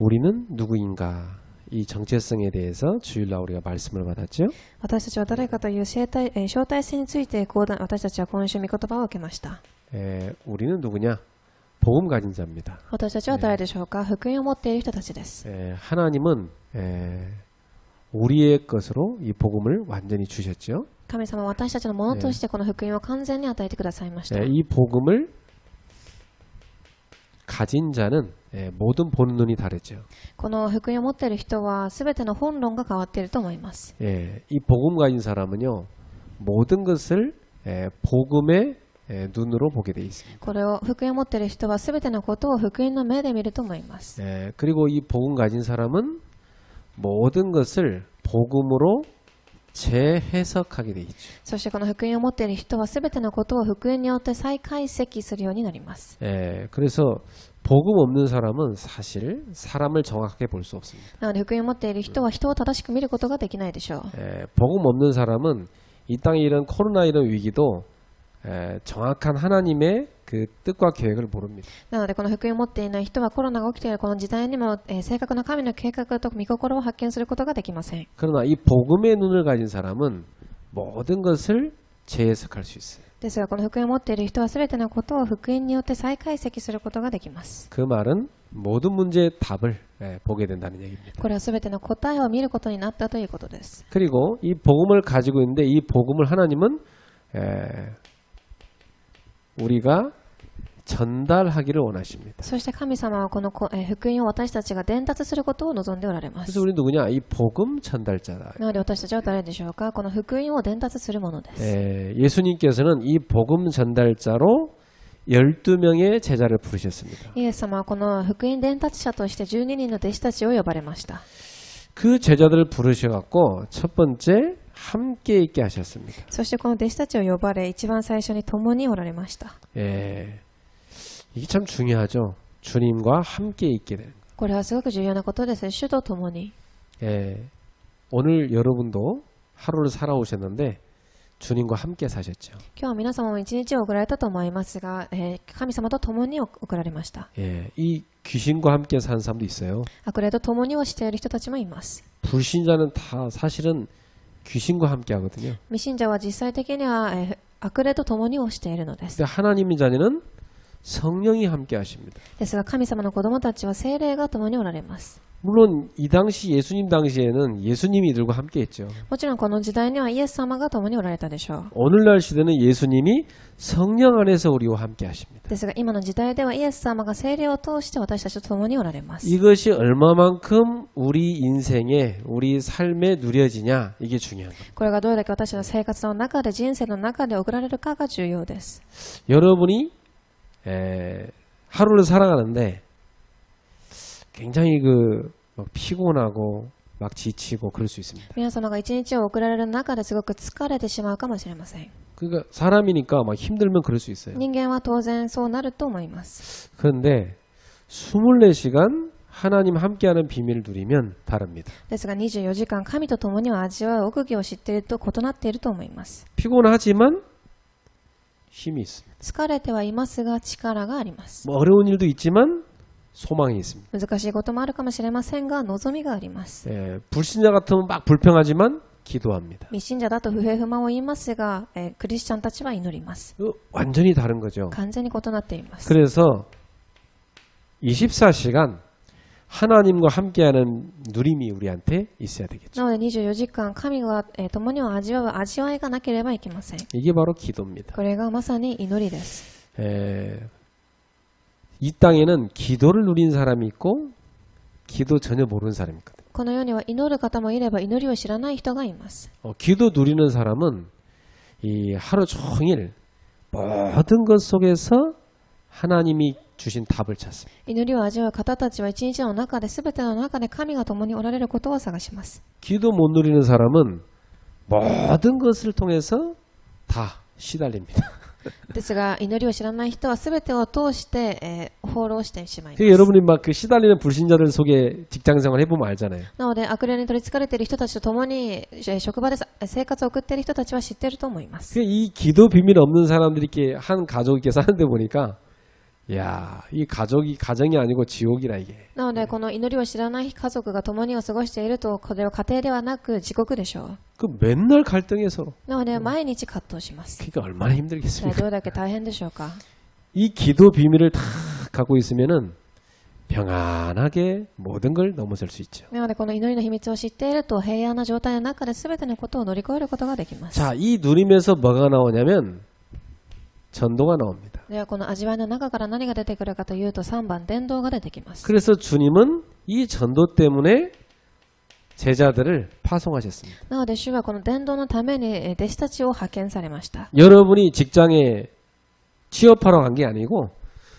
우리는 누구인가? 이 정체성에 대해서 주일날 우리가 말씀을 받았죠. 私たちは誰かという正体性について私たちは今週御言葉を受けました。 우리는 누구냐? 복음 가진 자입니다. 私たちは誰でしょうか？福音を持っている人たちです。 하나님은 우리의 것으로 이 복음을 완전히 주셨죠. 神様は私たちのものとしてこの福音を完全に与えてくださいました。 이 복음을 가진 자는 모든 본론이 다르죠. この福音を持っている人は全ての本論が変わっていると思います。 이 복음 가진 사람은요, 모든 것을 복음의 눈으로 보게 돼 있습니다. これを福音を持っている人は全てのことを福音の目で見ると思います。 그리고 이 복음 가진 사람은 모든 것을 복음으로 재해석하게 돼 있죠. そしてこの福音を持っている人は全てのことを福音によって再解析するようになります。 그래서 복음 없는 사람은 사실 사람을 정확하게 볼 수 없습니다. なので福音を持っている人は人を正しく見ることができないでしょう。 복음 없는 사람은 이 땅에 이런 코로나 이런 위기도 정확한 하나님의 그 뜻과 계획을 모릅니다. なのでこの福音を持っていない人はコロナが起きているこの時代にも正確な神の計画と御心を発見することができません。 그러나 이 복음의 눈을 가진 사람은 모든 것을 재해석할 수 있어요. ですがこの福音を持っている人は全てのことを福音によって再解析することができます。 그 말은 모든 문제의 답을 보게 된다는 얘기입니다. これは全ての答えを見ることになったということです。 그리고 이 복음을 가지고 있는데 이 복음을 하나님은 우리가 전달하기를 원하십니다. そして神様はこの福音を私たちが伝達することを望んでおられま 그래서 す。 우리 누구냐? 이 복음 전달자다. なので私たちは誰でしょうか？この福音を伝達するものです。 예수님께서는 이 복음 전달자로 12명의 제자를 부르셨습니다. イエス様はこの福音伝達者として12人の弟子たちを呼ばれました。 그 제자들을 부르셔갖고 첫 번째 함께 있게 하셨습니다. そしてこの弟子たちを呼ばれ一番最初に共におられました。 이게 참 중요하죠. 주님과 함께 있게 되는 거. これはすごく重要なことです。主と共に。 오늘 여러분도 하루를 살아오셨는데 주님과 함께 사셨죠. 今日は皆様も一日を送られたと思いますが、神様と共に送られました。 이 귀신과 함께 사는 사람도 있어요. 悪霊と共にをしている人たちもいます。 불신자는 다 사실은 귀신과 함께 하거든요. 未信者は実際的には、悪霊と共にをしているのです。 근데 하나님의 자녀는 성령이 함께 하십니다. ですが神様の子供たちは聖霊が共におられます。 물론 이 당시 예수님 당시에는 예수님이 이들과 함께 했죠. もちろんこの時代にはイエス様が共におられたでしょう。 오늘날 시대는 예수님이 성령 안에서 우리와 함께 하십니다. ですが今の時代ではイエス様が聖霊を通して私たちと共におられます。 이것이 얼마만큼 우리 인생에 우리 삶에 누려지냐 이게 중요한 겁니다. これがどれだけ私の生活の中で人生の中で送られるかが重要です。 여러분이 하루를 살아가는데 굉장히 막 피곤하고 막 지치고 그럴 수 있습니다. 皆様が一日を送られる中ですごく疲れてしまうかもしれません。 그러니까 사람이니까 막 힘들면 그럴 수 있어요. 人間は当然そうなると思います。 그런데 24시간 하나님 함께하는 비밀을 누리면 다릅니다. ですが24時間神と共には味わう奥義を知っていると異なっていると思います。 피곤하지만 힘이 있습니다. 疲れてはいますが力があります。 어려운 일도 있지만 소망이 있습니다. 難しいこともあるかもしれませんが望みがあります。 불신자 같으면 막 불평하지만 기도합니다. 未信者だと不平不満を言いますが、クリスチャンたちは祈ります。 완전히 다른 거죠. 完全に異なっています。 그래서 24시간 하나님과 함께하는 누림이 우리한테 있어야 되겠죠. なので24時間神が、共には味わう味わいがなければいけません。 이게 바로 기도입니다. これがまさに祈りです。 이 땅에는 기도를 누린 사람이 있고 기도 전혀 모르는 사람이 있거든요. この世には祈る方もいれば祈りを知らない人がいます。 기도 누리는 사람은 이 하루 종일 모든 것 속에서 하나님이 주신 답을 찾습니다. 祈りを味わう方たちは一日の中で全ての中で神が共におられることを探します。 기도 못 누리는 사람은 모든 것을 통해서 다 시달립니다. ですが祈りを知らない人は全てを通して、放浪してしまいます。 여러분이 막 그 시달리는 불신자들 속에 직장생활 해보면 알잖아요. なので悪霊に取り憑かれている人たちと共に職場で生活を送っている人たちは知っていると思います。 이 기도 비밀 없는 사람들이 이렇게 한 가족이 이렇게 사는데 보니까 야, 이 가정이 아니고 지옥이라 이게. なので、この祈りを知らない家族が共にを過ごしていると、これは家庭ではなく地獄でしょう。 그 맨날 갈등해 서로. なので、毎日葛藤します。 그러니까 얼마나 それは 힘들겠습니까? どれだけ大変でしょうか。 이 기도 비밀을 다 갖고 있으면은 평안하게 모든 걸 넘어설 수 있죠. なので、この祈りの秘密を知っていると、平安な状態の中で全てのことを乗り越えることができます。 자, 이 누림에서 뭐가 나오냐면 전도가 나옵니다. では、この味わいの中から何が出てくるかというと、3番、伝道が出てきます。 그래서 주님은 이 전도 때문에 제자들을 파송하셨습니다. なので、主はこの伝道のために弟子たちを派遣されました。 여러분이 직장에 취업하러 간 게 아니고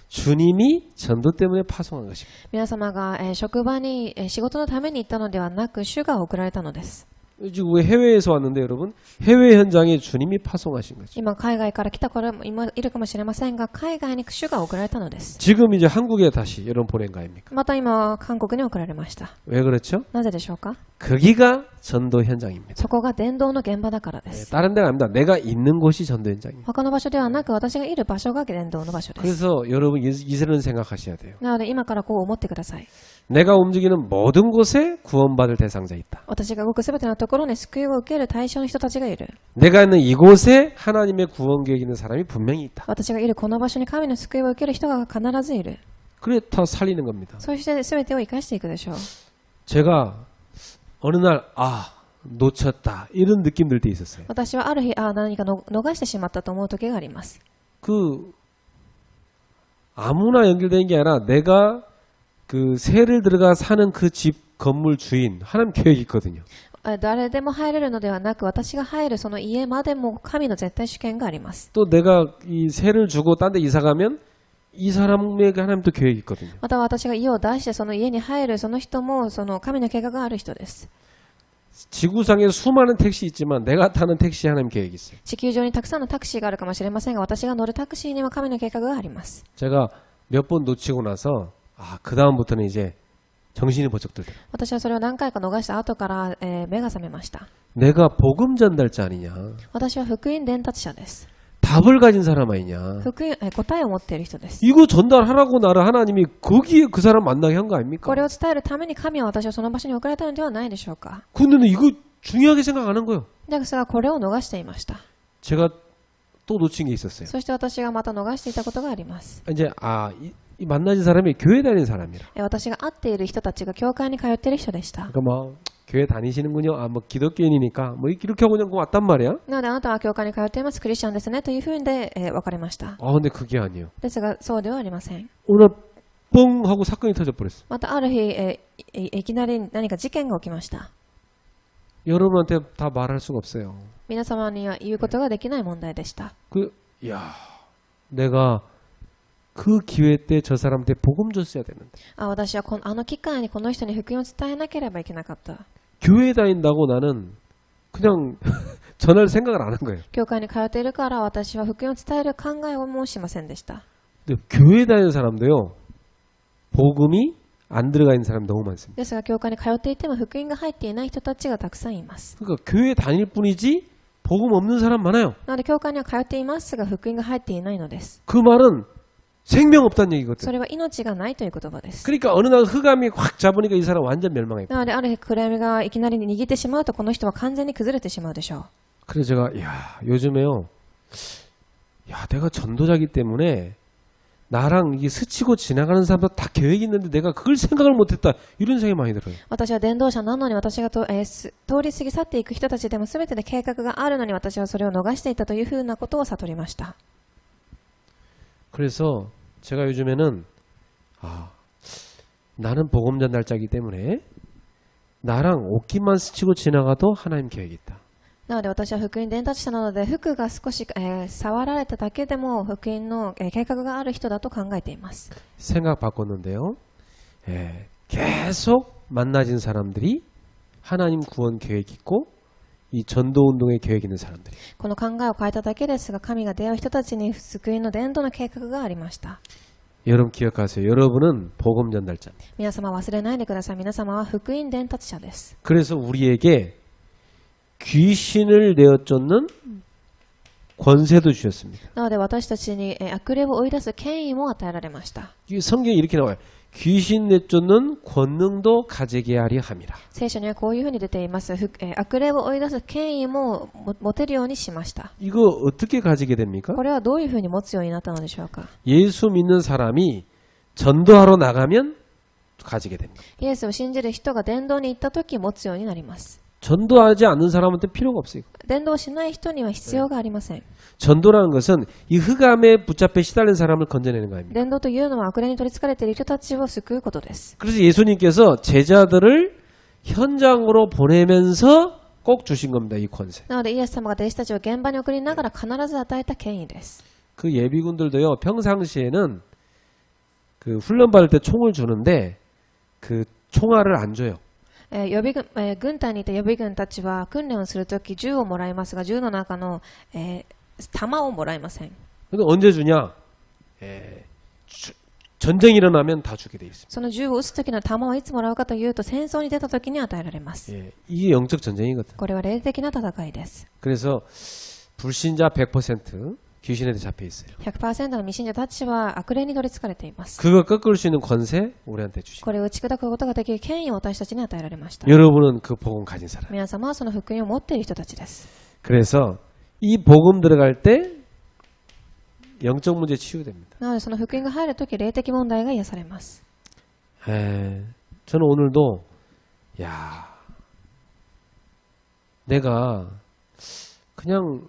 주님이 전도 때문에 파송한 것입니다. 皆様が職場に仕事のために行ったのではなく、主が送られたのです。 지금 왜 해외에서 왔는데 여러분 해외 현장에 주님이 파송하신 거죠. 今、海外から来た子も今いるかもしれませんが、海外に主が送られたのです。 지금 이제 한국에 다시 여러분 보낸 거 아닙니까? また今、韓国に送られました。 왜 그렇죠? なぜでしょうか。 거기가 전도 현장입니다. そこが伝道の現場だからで 네, す。 다른 데가 아닙니다. 내가 있는 곳이 전도 현장입니다. 他の場所ではなく、私がいる場所が伝道の場所です。 그래서 여러분 이제는 생각하셔야 돼요. なので、今からこう思ってください。 내가 움직이는 모든 곳에 구원받을 대상자 있다. 私が動くすべてのところに救いを受ける対象の人たちがいる。 내가 있는 이곳에 하나님의 구원 계획 있는 사람이 분명히 있다. 私がいるこの場所に神の救いを受ける人が必ずいる。 그래 더 살리는 겁니다. そして全てを生かしていくでしょう。 제가 어느 날 놓쳤다 이런 느낌 들 때 있었어요. 私はある日、何か逃してしまったと思う時があります。 그 아무나 연결되는 게 아니라 내가 그 세를 들어가 사는 그 집 건물 주인 하나님 계획이 있거든요. 誰でも入れるのではなく、私が入るその家までも神の絶対主権があります。 또 내가 이 세를 주고 딴 데 이사 가면 이 사람에게 하나님 또 계획이 있거든요. また私が家を出してその家に入るその人もその神の計画がある人です。 지구상에 수많은 택시 있지만 내가 타는 택시 하나님 계획이 있어요. 地球上にたくさんのタクシーがあるかもしれませんが、私が乗るタクシーには神の計画があります。 제가 몇 번 놓치고 나서 그 다음부터는 이제 정신이 번쩍 들더라고요. 私はそれを何回か逃した後から、目が覚めました。 내가 복음 전달자 아니냐. 私は福音伝達者です。 답을 가진 사람 아니냐. 答えを持っている人です。 이거 전달하라고 나를 하나님이 거기에 그 사람 만나게 한 거 아닙니까? これを伝えるために神は私をその場所に送られたのではないでしょうか。 근데 이거 중요하게 생각 안 한 거예요. ですがこれを逃していました。 제가 또 놓친 게 있었어요. そして私がまた逃していたことがあります。 이제 이 만나진 사람이 교회 다니는 사람이라. 私が会っている人たちが教会に通っている人でした。 그러니까 뭐 교회 다니시는군요. 뭐 기독교인이니까 뭐 이렇게 하고 그냥 왔단 말이야. なのであなたは教会に通っています。クリスチャンですね。というふうで、分かりました。 근데 그게 아니에요. ですがそうではありません。 오늘 뻥 하고 사건이 터져버렸어. またある日、いきなり何か事件が起きました。 여러분한테 다 말할 수가 없어요. 皆様には言うことができない問題でした。 내가 그 기회 때 저 사람한테 복음 줬어야 되는데. 私はあの機会にこの人に福音を伝えなければいけなかった。 교회 다닌다고 나는 그냥 전할 생각을 안 한 거예요. 教会に通っているから私は福音を伝える考えをもしませんでした。 근데 교회 다니는 사람도요. 복음이 안 들어가 있는 사람이 너무 많습니다. ですが教会に通っていても福音が入っていない人たちがたくさんいます。 그러니까 교회 다닐 뿐이지 복음 없는 사람 많아요. なので教会には通っていますが福音が入っていないのです。 그 말은 생명 없다는 얘기거든. それは命がないという言葉です。 그러니까 어느 날 흑암이 확 잡으니까 이 사람 완전 멸망해. なのである日暗闇がいきなり握ってしまうとこの人は完全に崩れてしまうでしょう。 그래서 제가 요즘에요. 내가 전도자기 때문에 나랑 이게 스치고 지나가는 사람도 다 계획이 있는데 내가 그걸 생각을 못했다. 이런 생각이 많이 들어요. 私は伝道者なのに私が通り過ぎ去っていく人たちでも全てで計画があるのに私はそれを逃していたというふうなことを悟りました。 그래서 제가 요즘에는 나는 복음 전달자이기 때문에 나랑 옷깃만 스치고 지나가도 하나님 계획이 있다. なので私は福音伝達者なので服が少し、触られただけでも福音の、計画がある人だと考えています。 생각 바꿨는데요. 계속 만나진 사람들이 하나님 구원 계획 있고 이 전도 운동에 계획 있는 사람들이. この考えを変えただけですが神が出会う人たちに救いの伝道の計画がありました。 여러분 기억하세요. 여러분은 복음 전달자입니다. 皆様忘れないでください。皆様は福音伝達者です。 그래서 우리에게 귀신을 내어쫓는 권세도 주셨습니다. なので私たちに悪霊を追い出す権威も与えられました。 이 성경에 이렇게 나와요. 귀신 내쫓는 권능도 가지게 하려 함이라. 聖書にはこういうふうに出ています。悪霊を追い出す権威も持てるようにしました。 이거 어떻게 가지게 됩니까? これはどういうふうに持つようになったのでしょうか。 예수 믿는 사람이 전도하러 나가면 가지게 됩니다. イエスを信じる人が伝道に行った時持つようになります。 전도하지 않는 사람한테 필요가 없어요. 伝道しない人には必要がありません。 전도라는 것은 이 흑암에 붙잡혀 시달린 사람을 건져내는 거입니다. 伝道というのは悪霊に取り憑かれている人たちを救うことです。 그래서 예수님께서 제자들을 현장으로 보내면서 꼭 주신 겁니다. 이 권세. なのでイエス様が弟子たちを現場に送りながら必ず与えた権威です。 그 예비군들도요. 평상시에는 그 훈련 받을 때 총을 주는데 그 총알을 안 줘요. 軍隊にいた予備軍たちは訓練をするとき銃をもらいますが、銃の中の、弾をもらいません。 근데 언제 주냐? 전쟁이 일어나면 다 주게 돼 있습니다. その銃を撃つときの弾はいつもらうかというと、戦争に出たときに与えられます。 이게 영적 전쟁이거든. これは霊的な戦いです。 그래서 불신자 100% 귀신에 잡혀 있어요. 100% の未信者たちは悪霊に取り憑かれています。 그거 꺾을 수 있는 권세 우리한테 주신. これを打ち砕くことができる権威を私たちに与えられました。 여러분은 그 복음 가진 사람. 皆様はその福音を持っている人たちです。 그래서 이 복음 들어갈 때 영적 문제 치유됩니다. なのでその福音が入るとき霊的問題が癒されます。 저는 오늘도 야 내가 그냥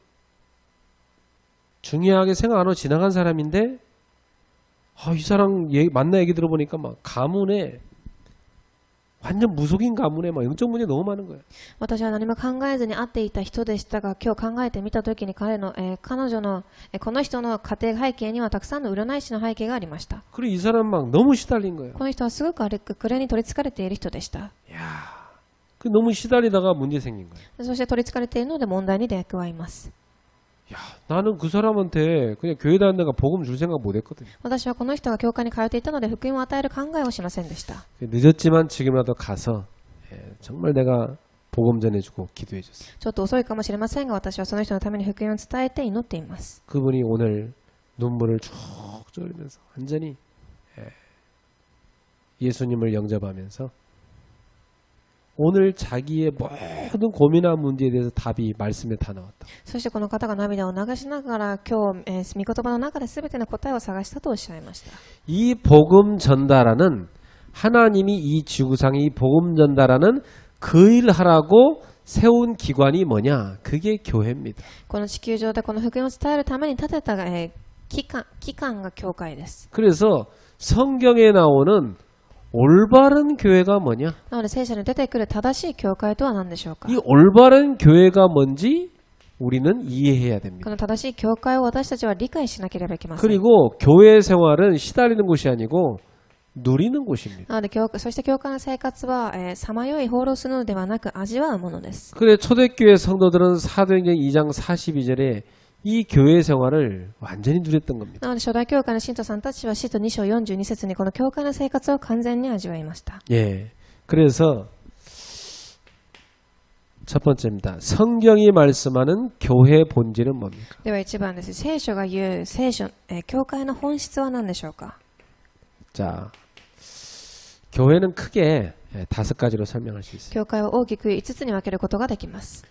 중요하게 생각 안 하고 지나간 사람인데 이 사람 만나 얘기 들어보니까 막 가문에 완전 무속인 가문에 막 영적 문제 너무 많은 거예요. 私は何も考えずに会っていた人でしたが、今日考えてみたときに彼女の、この人の家庭背景にはたくさんの占い師の背景がありました。 그리고 이 사람 막 너무 시달린 거예요. この人はすごく悪霊に取り憑かれている人でした。 그 너무 시달리다가 문제 생긴 거예요. そして取り憑かれているので問題に出くわいます。 나는 그 사람한테 그냥 교회 다니는 데가 복음 줄 생각 못 했거든요. 私はこの人が教会に通っていたので福音を与える考えをしませんでした。 늦었지만 지금이라도 가서 정말 내가 복음 전해주고 기도해줬어요. ちょっと遅いかもしれませんが、私はその人のために福音を伝えて祈っています。 그분이 오늘 눈물을 쭉 흘리면서 완전히 예수님을 영접하면서 오늘 자기의 모든 고민한 문제에 대해서 답이 말씀에 다 나왔다. そしてこの方が涙を流しながら今日、御言葉の中で全ての答えを探したとおっしゃいました。 이 복음 전달하는 하나님이 이 지구상에 이 복음 전달하는 그 일을 하라고 세운 기관이 뭐냐? 그게 교회입니다. この地球上でこの福音を伝えるために立てた、機関が教会です。 그래서 성경에 나오는 올바른 교회가 뭐냐? なので聖書に出てくる正しい教会とは何でしょうか。 이 올바른 교회가 뭔지 우리는 이해해야 됩니다. この正しい教会を私たちは理解しなければいけません。 그리고 교회 생활은 시달리는 곳이 아니고 누리는 곳입니다. なのでそして教会の生活はさまよい放浪するのではなく味わうものです。 그래 초대교회 성도들은 사도행전 2장 42절에 이 교회 생활을 완전히 누렸던 겁니다. なので初代教会の信徒さんたちは使徒2章42節にこの教会の生活を完全に味わいました。 그래서 첫 번째입니다. 성경이 말씀하는 교회 본질은 뭡니까? では1番です。聖書が言う教会の本質は何でしょうか。 자, 교회는 크게 5가지로 설명할 수 있습니다. 教会は大きく5つに分けることができます。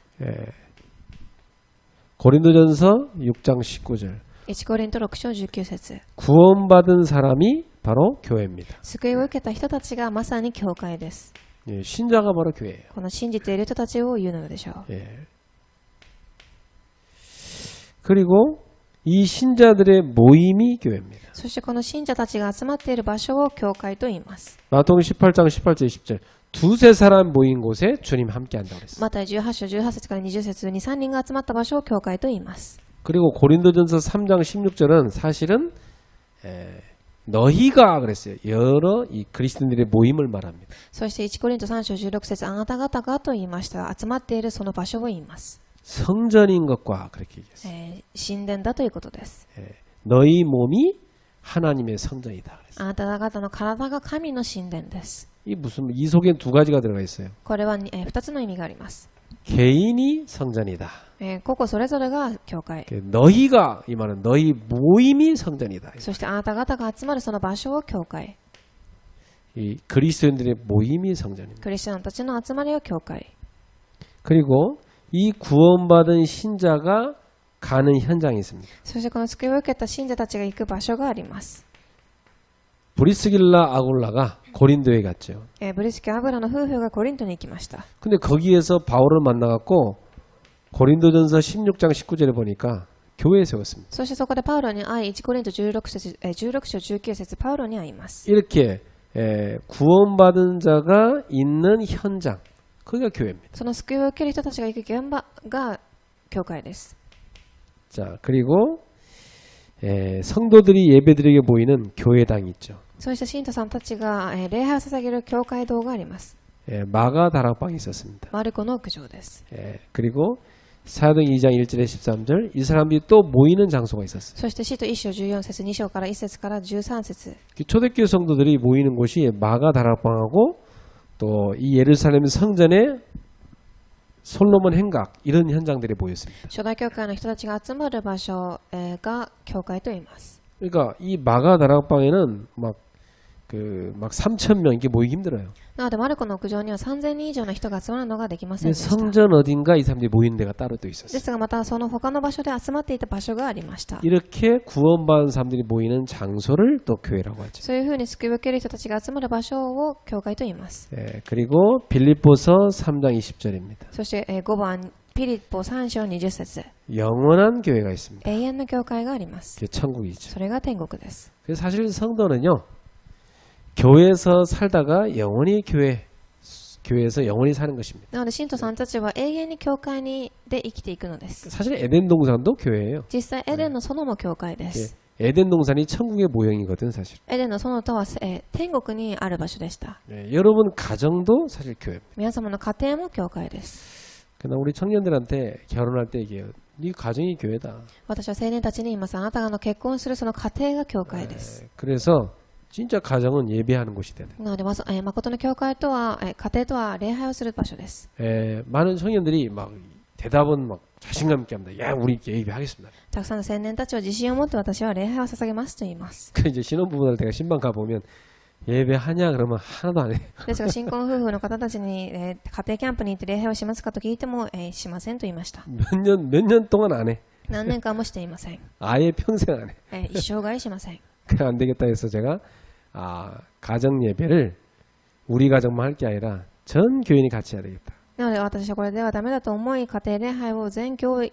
고린도전서 6장 19절. 1コリント6章19節 구원받은 사람이 바로 교회입니다. 救いを受けた人たちがまさに教会です。 신자가 바로 교회예요. この信じている人たちを言うのでしょう。 그리고 이 신자들의 모임이 교회입니다. そしてこの信者たちが集まっている場所を教会と言います。 마태복음 18장 18절 20절. 두세 사람 모인 곳에 주님 함께 한다고 그랬어요. また18章18節から20節に3人が集まった場所を教会と言います。 그리고 고린도전서 3장 16절은 사실은 너희가 그랬어요. 여러 이 그리스도인들의 모임을 말합니다. そして1コリント3章16節あなた方がと言いました。集まっているその場所を言います。 성전인 것과 그렇게 얘기했어요. 神殿だということです。 너희 몸이 하나님의 성전이다 그랬어요. あなた方の体が神の神殿です。 이 속엔 두 가지가 들어가 있어요. これは2つの意味があります。 개인이 성전이다. 個々それぞれが教会。 너희가 이 말은 너희 모임이 성전이다. そしてあなた方が集まるその場所を教会。 이 그리스도인들의 모임이 성전입니다. クリスチャンたちの集まりを教会。 그리고 이 구원받은 신자가 가는 현장이 있습니다. そしてこの救いを受けた信者たちが行く場所があります。 브리스길라 아굴라가 고린도에 갔죠. ブリスケ・アブラの夫婦がコリントに行きました。 근데 거기에서 바울을 만나갖고 고린도전서 16장 19절에 보니까 교회에 세웠습니다. そしてそこでパウロに会い、1コリント16章19節パウロに会います。 이렇게 구원받은 자가 있는 현장, 거기가 교회입니다. その救いを受ける人たちが行く現場が教会です。 자, 그리고 성도들이 예배드리게 모이는 교회당이 있죠. そうした信徒さんたちが礼拝を捧げる教会堂があります。 마가 다락방이 있었습니다. マルコの屋上です。 그리고 사도행 2장 1절에 13절 이 사람들이 또 모이는 장소가 있었어요. そして使徒1章14節2章から1節から13節 초대교회 성도들이 모이는 곳이 마가 다락방하고 또 이 예루살렘 성전의 솔로몬 행각 이런 현장들이 모였습니다. 初代教会の人たちが集まる場所が教会と言います。 그러니까 이 마가 다락방에는 막 3,000명 이게 모이기 힘들어요. なのでマルコの屋上には3000人以上の人が集まるのができません 근데 でした。 성전 어딘가 이 사람들이 모이는 데가 따로 또 で 있었어요. すがまたその他の場所で集まっていた場所がありました。 이렇게 구원받은 사람들이 모이는 장소를 또 교회라고 하죠. そういうふうに救いを受ける人たちが集まる場所を教会と言います。 그리고 빌립보서 3장 20절입니다. そして5番ピリポ3章20節 영원한 교회가 있습니다. 永遠の教会があります。 그게 천국이죠. それが天国です。 그래서 사실 성도는요. 교회에서 살다가 영원히 교회에서 영원히 사는 것입니다. なので信徒さんたちは永遠に教会で生きていくのです。 사실 에덴 동산도 교회예요. 実際エデンの園も教会です。 에덴 동산이 천국의 모형이거든 사실. エデンの園とは天国にある場所でした。 여러분 가정도 사실 교회입니다. 皆様の家庭も教会です。 그러나 우리 청년들한테 결혼할 때 얘기해요. 네 가정이 교회다. 私は青年たちに言います。あなたが結婚するその家庭が教会です。 그래서 진짜 가정은 예배하는 곳이 돼야 돼요. なので誠の教会とは家庭とは礼拝をする場所です。 많은 청년들이 막 대답은 막 자신감 있게 합니다. 야, 우리 예배하겠습니다. たくさんの青年たちは自信を持って私は礼拝を捧げますと言います。 그 이제 신혼부부들 내가 신방 가 보면 예배하냐 그러면 하나도 안 해. ですが新婚夫婦の方たちに、家庭キャンプに行って礼拝をしますかと聞いても、しませんと言いました。 몇 년 동안 안 해. 何年間もしていません。 아예 평생 안 해. 一生涯しません。 그래 안 되겠다 해서 제가 가정 예배를 우리 가정만 할 게 아니라 전 교인이 같이 해야 되겠다. なので私はこれではダメだと思い家庭礼拝を全教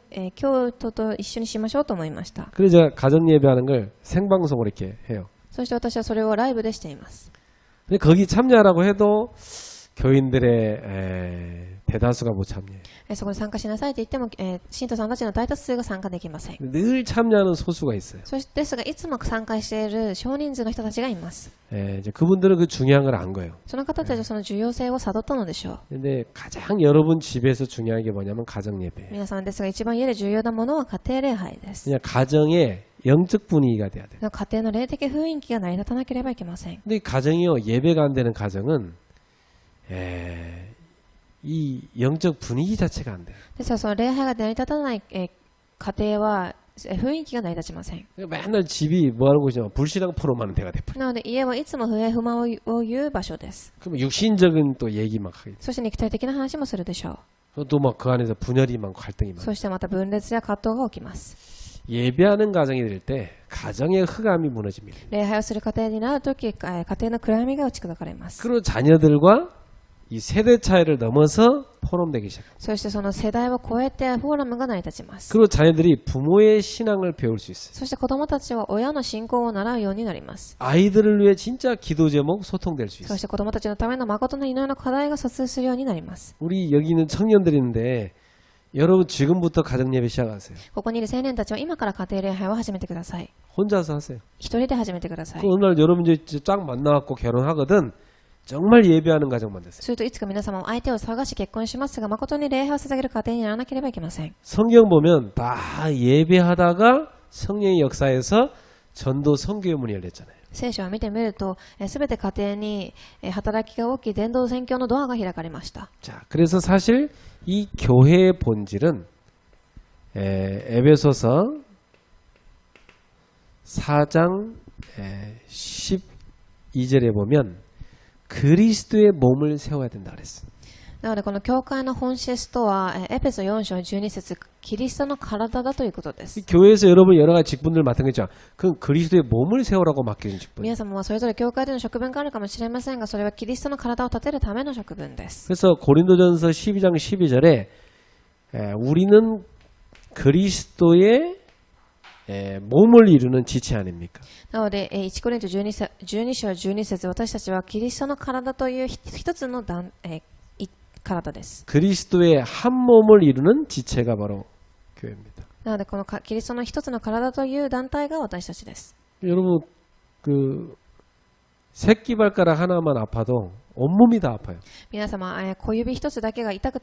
徒と一緒にしましょうと思いました。 그래서 제가 가정 예배하는 걸 생방송으로 이렇게 해요. そして私はそれをライブでしています。 근데 거기 참여하라고 해도 교인들의 대다수가 못 참여해요. そこに参加しなさいと言っても、信徒さんたちの大多数が参加できません。 늘 참여하는 소수가 있어요. そしてですがいつも参加している少人数の人たちがいます。 이제 그분들은 그 중요한 걸 안 거예요. その方たちはその重要性を悟ったのでしょう。 근데 가장 여러분 집에서 중요한 게 뭐냐면 가정 예배예요. 皆さんですが一番家で重要なものは家庭礼拝です。 그냥 가정의 영적 분위기가 돼야 돼요. 家庭の霊的雰囲気が成り立たなければいけません。 근데 이 가정이요 예배가 안 되는 가정은 이 영적 분위기 자체가 안 돼요. ですからその礼拝が成り立たない、家庭は雰囲気が成り立ちません。 맨날 집이 뭐 하는 곳이냐면 불신앙 포럼하는 데가 돼버려. なので家はいつも不平不満を言う場所です。 그러면 육신적인 또 얘기 막 하게 돼. そして肉体的な話もするでしょう。 또 막 그 안에서 분열이 많고 갈등이 많고. そしてまた分裂や葛藤が起きます。 예배하는 가정이 될 때 가정의 흑암이 무너집니다. 礼拝をする家庭になるとき、家庭の暗闇が打ち砕かれます。 그리고 자녀들과 이 세대 차이를 넘어서 포럼되기 시작합니다. そしてその世代を超えてフォーラムが成り立ちます。 그리고 자녀들이 부모의 신앙을 배울 수 있어요. そして子供たちは親の信仰を習うようになります。 아이들을 위해 진짜 기도 제목 소통될 수 そ 있어요. して子供たちのための誠の祈りの課題が疎通するようになります。 우리 여기 있는 청년들이 있는데 여러분 지금부터 가정 예배 시작하세요. ここにいる青年たちは今から家庭礼拝を始めてください。 혼자서 하세요. 一人で始めてください。 그 어느 날 여러분 이제 쫙 만나갖고 결혼하거든 정말 예배하는 가정만 됐어요. するといつか皆様は相手を探し結婚しますが、誠に礼拝を捧げる家庭にならなければいけません。 성경 보면 다 예배하다가 성령의 역사에서 전도 선교의 문이 열렸잖아요. 聖書を見てみると、すべて家庭に働きが起き、伝道宣教のドアが開かれました。 자, 그래서 사실 이 교회의 본질은 에베소서 4장 12절에 보면 그리스도의 몸을 세워야 된다 그랬어. なのでこの教会の本質とはエペソ4章12節キリストの体だということです。 교회에서 여러분 여러 가지 직분들 맡은 거 있죠. 그건 그리스도의 몸을 세우라고 맡겨진 직분. 皆様はそれぞれ教会での職分があるかもしれませんが、それはキリストの体を立てるための職分です。 그래서 고린도전서 12장 12절에 우리는 그리스도의 몸을 이루는 지체 아닙니까? なので1コリント12章12節、私たちはキリストの体という一つの体です。 그리스도의 한 몸을 이루는 지체가 바로 교회입니다. なのでこのキリストの一つの体という団体が私たちです。 여러분 그 새끼발가락 하나만 아파도 온몸이 다 아파요. 皆様、小指一つだけが痛く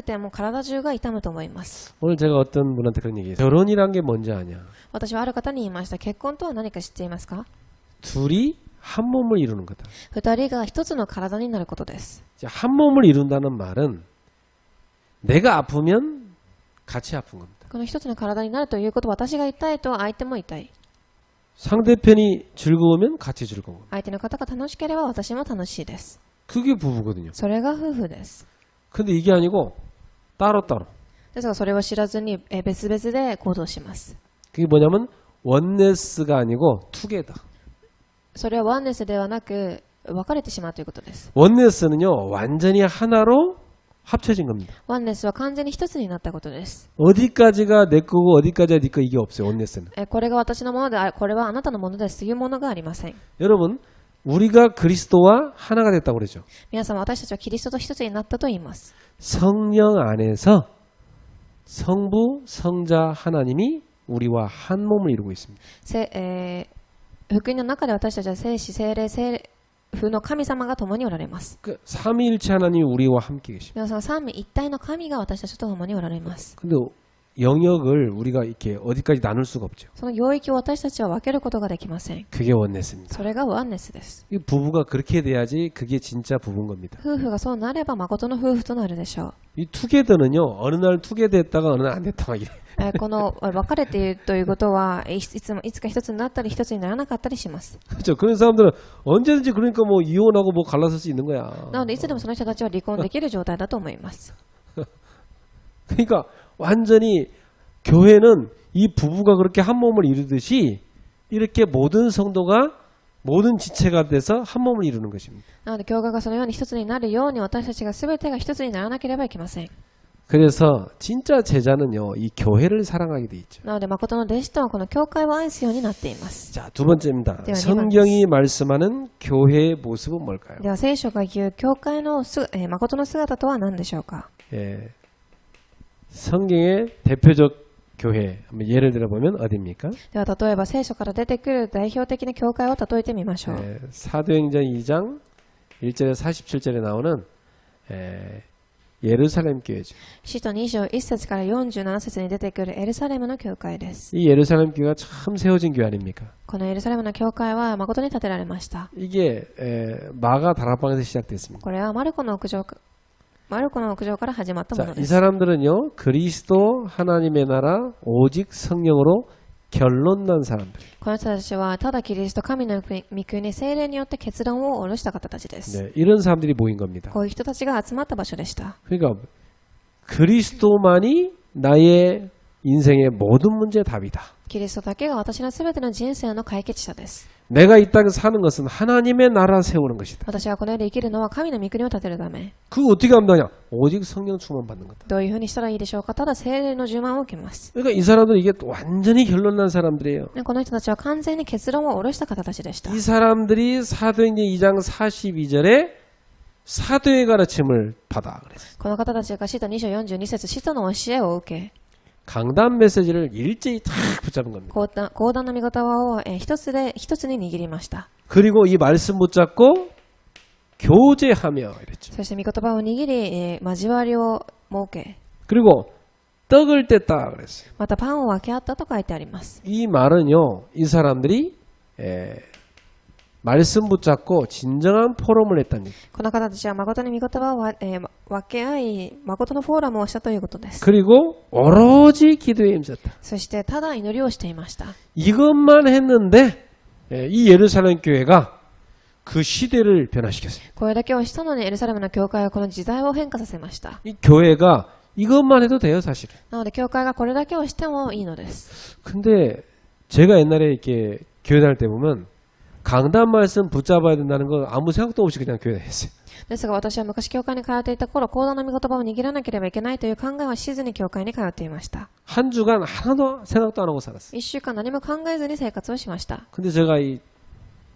ても体中が痛むと思います。 오늘 제가 어떤 분한테 그런 얘기해요. 결혼이란 게 뭔지 아냐? 私はある方に言いました。結婚とは何か知っていますか？ 둘이 한 몸을 이루는 거다. 二人が一つの体になることです。 한 몸을 이룬다는 말은 내가 아프면 같이 아픈 겁니다. この一つの体になるということは、私が痛いと相手も痛い。 상대편이 즐거우면 같이 즐거운 겁니다. 相手の方が楽しければ私も楽しいです。 그게 부부거든요. それが夫婦です。 근데 이게 아니고 따로따로. ですがそれを知らずに別々で行動します。 그게 뭐냐면 원네스가 아니고 투게더. それはワンネスではなく分かれてしまうということです。 원네스는요 완전히 하나로 합쳐진 겁니다. ワンネスは完全に一つになったことです。 어디까지가 내 거고 어디까지가 네 거 이게 없어요. 원네스는. これが私のもので、これはあなたのものですというものがありません。 여러분 우리가 그리스도와 하나가 됐다고 그러죠. 皆様、私たちはキリストと一つになったと言います。 성령 안에서 성부 성자 하나님이 우리와 한 몸을 이루고 있습니다. 福音の中で私たちは聖子、聖霊、聖父の神様が共におられます。 그 삼위일체 하나님이 우리와 함께 계십니다. 皆さん、三位一体の神が私たちと共におられます。 근데 영역을 우리가 이렇게 어디까지 나눌 수가 없죠. その領域を私たちは分けることができません。 그게 원네스입니다. それがワンネスです。 이 부부가 그렇게 돼야지 그게 진짜 부부인 겁니다. 夫婦がそうなれば誠の夫婦となるでしょう。 이 투게더는요 어느 날 투게더 했다가 어느 날 안 됐다 막 이래. この分かれているということはいつか一つになったり一つにならなかったりします。 그렇죠. 그런 사람들은 언제든지 그러니까 뭐 이혼하고 뭐 갈라설 수 있는 거야. なのでいつでもその人たちは離婚できる状態だと思います。 그러니까 완전히 교회는 이 부부가 그렇게 한 몸을 이루듯이 이렇게 모든 성도가 모든 지체가 돼서 한 몸을 이루는 것입니다. なので教会がそのように一つになるように、私たちが全てが一つにならなければいけません。 그래서 진짜 제자는요 이 교회를 사랑하게 돼 있죠. なので誠の弟子とはこの教会を愛すようになっています。 자, 두 번째입니다. 네, 성경이 말씀하는 교회의 모습은 뭘까요? では聖書が言う教会の誠の姿とは何でしょうか？ 예, 성경의 대표적 교회 한번 예를 들어보면 어디입니까? では例えば聖書から出てくる代表的な教会を例えてみましょう。 예, 사도행전 2장 1절에 47절에 나오는 예루살렘 교회죠. 使徒2章1節から47節に出てくるエルサレムの教会です。 이 예루살렘 교회가 처음 세워진 교회 아닙니까? このエルサレムの教会は誠に建てられました。 이게 마가 다락방에서 시작됐습니다. これはマルコの屋上から始まったも 자, の 이 です。 사람들은요 그리스도 하나님의 나라 오직 성령으로 결론난 사람들. この人たちはただキリスト神の御国聖霊によって結論を下ろした方たちです。 네, 이런 사람들이 모인 겁니다. こういう人たちが集まった場所でした。 그러니까 그리스도만이 나의 인생의 모든 문제의 답이다. キリストだけが私のすべての人生の解決者です。 내가 이 땅에 사는 것은 하나님의 나라 세우는 것이다. 私はこの世で生きるのは神の御国を建てるため。 그거 어떻게 하면 되냐? 오직 성령 충만 받는 거다. どういうふうにしたらいいでしょうか？ただ聖霊の充満を受けます。 그러니까 이 사람들은 이게 완전히 결론난 사람들이에요. この人たちは完全に結論を下ろした方たちでした。 이 사람들이 사도행전 2장 42절에 사도의 가르침을 받아 그랬어요. この方たちが使徒2章42節使徒の教えを受け、 강단 메시지를 일제히 탁 붙잡은 겁니다. 講談の御言葉を一つに握りました。 그리고 이 말씀 붙잡고 교제하며 이랬죠. そして御言葉を握り、交わりを設け、 그리고 떡을 뗐다 그랬어요. またパンを分け合ったと書いてあります。 이 말은요, 이 사람들이 말씀 붙잡고 진정한 포럼을 했다는 얘기. この方たちは誠に御言葉を分け合い、誠のフォーラムをしたということです。 그리고 오로지 기도에 힘썼다. そしてただ祈りをしていました。 이것만 했는데 이 예루살렘 교회가 그 시대를 변화시켰습니다. これだけをしたのにエルサレムの教会はこの時代を変化させました。 이 교회가 이것만 해도 돼요, 사실은. なので教会がこれだけをしてもいいのです。 근데 제가 옛날에 이렇게 교회 다닐 때 보면 강단 말씀 붙잡아야 된다는 거 아무 생각도 없이 그냥 교회 다녔어요. ですが私は昔教会に通っていた頃、講談の御言葉を握らなければいけないという考えはしずに教会に通っていました。 한 주간 하나도 생각도 안 하고 살았어요. 一週間何も考えずに生活をしました。 근데 제가 이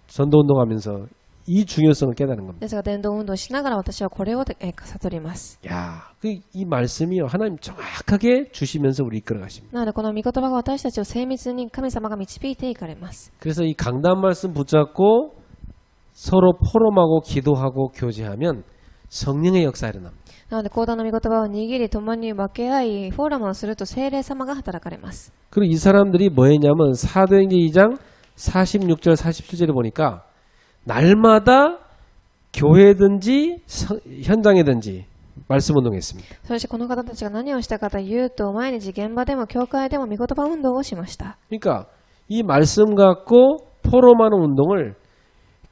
전도운동하면서 이 중요성을 깨달은 겁니다. ですが伝道運動をしながら私はこれを悟ります。 야, 이 말씀이요 하나님 정확하게 주시면서 우리 이끌어 가십니다. なのでこの御言葉が私たちを精密に神様が導いていかれます。 그래서 이 강단 말씀 붙잡고 서로 포럼하고 기도하고 교제하면 성령의 역사 일어납니다. なので講談の御言葉を握り共に分け合いフォーラムをすると聖霊様が働かれます。 그리고 이 사람들이 뭐 했냐면 사도행전 2장 46절 47절에 보니까 날마다 교회든지 현장에든지 말씀 운동했습니다. そしてこの方たちが何をしたかというと、毎日現場でも教会でも御言葉運動をしました。 그러니까 이 말씀 갖고 포럼하는 운동을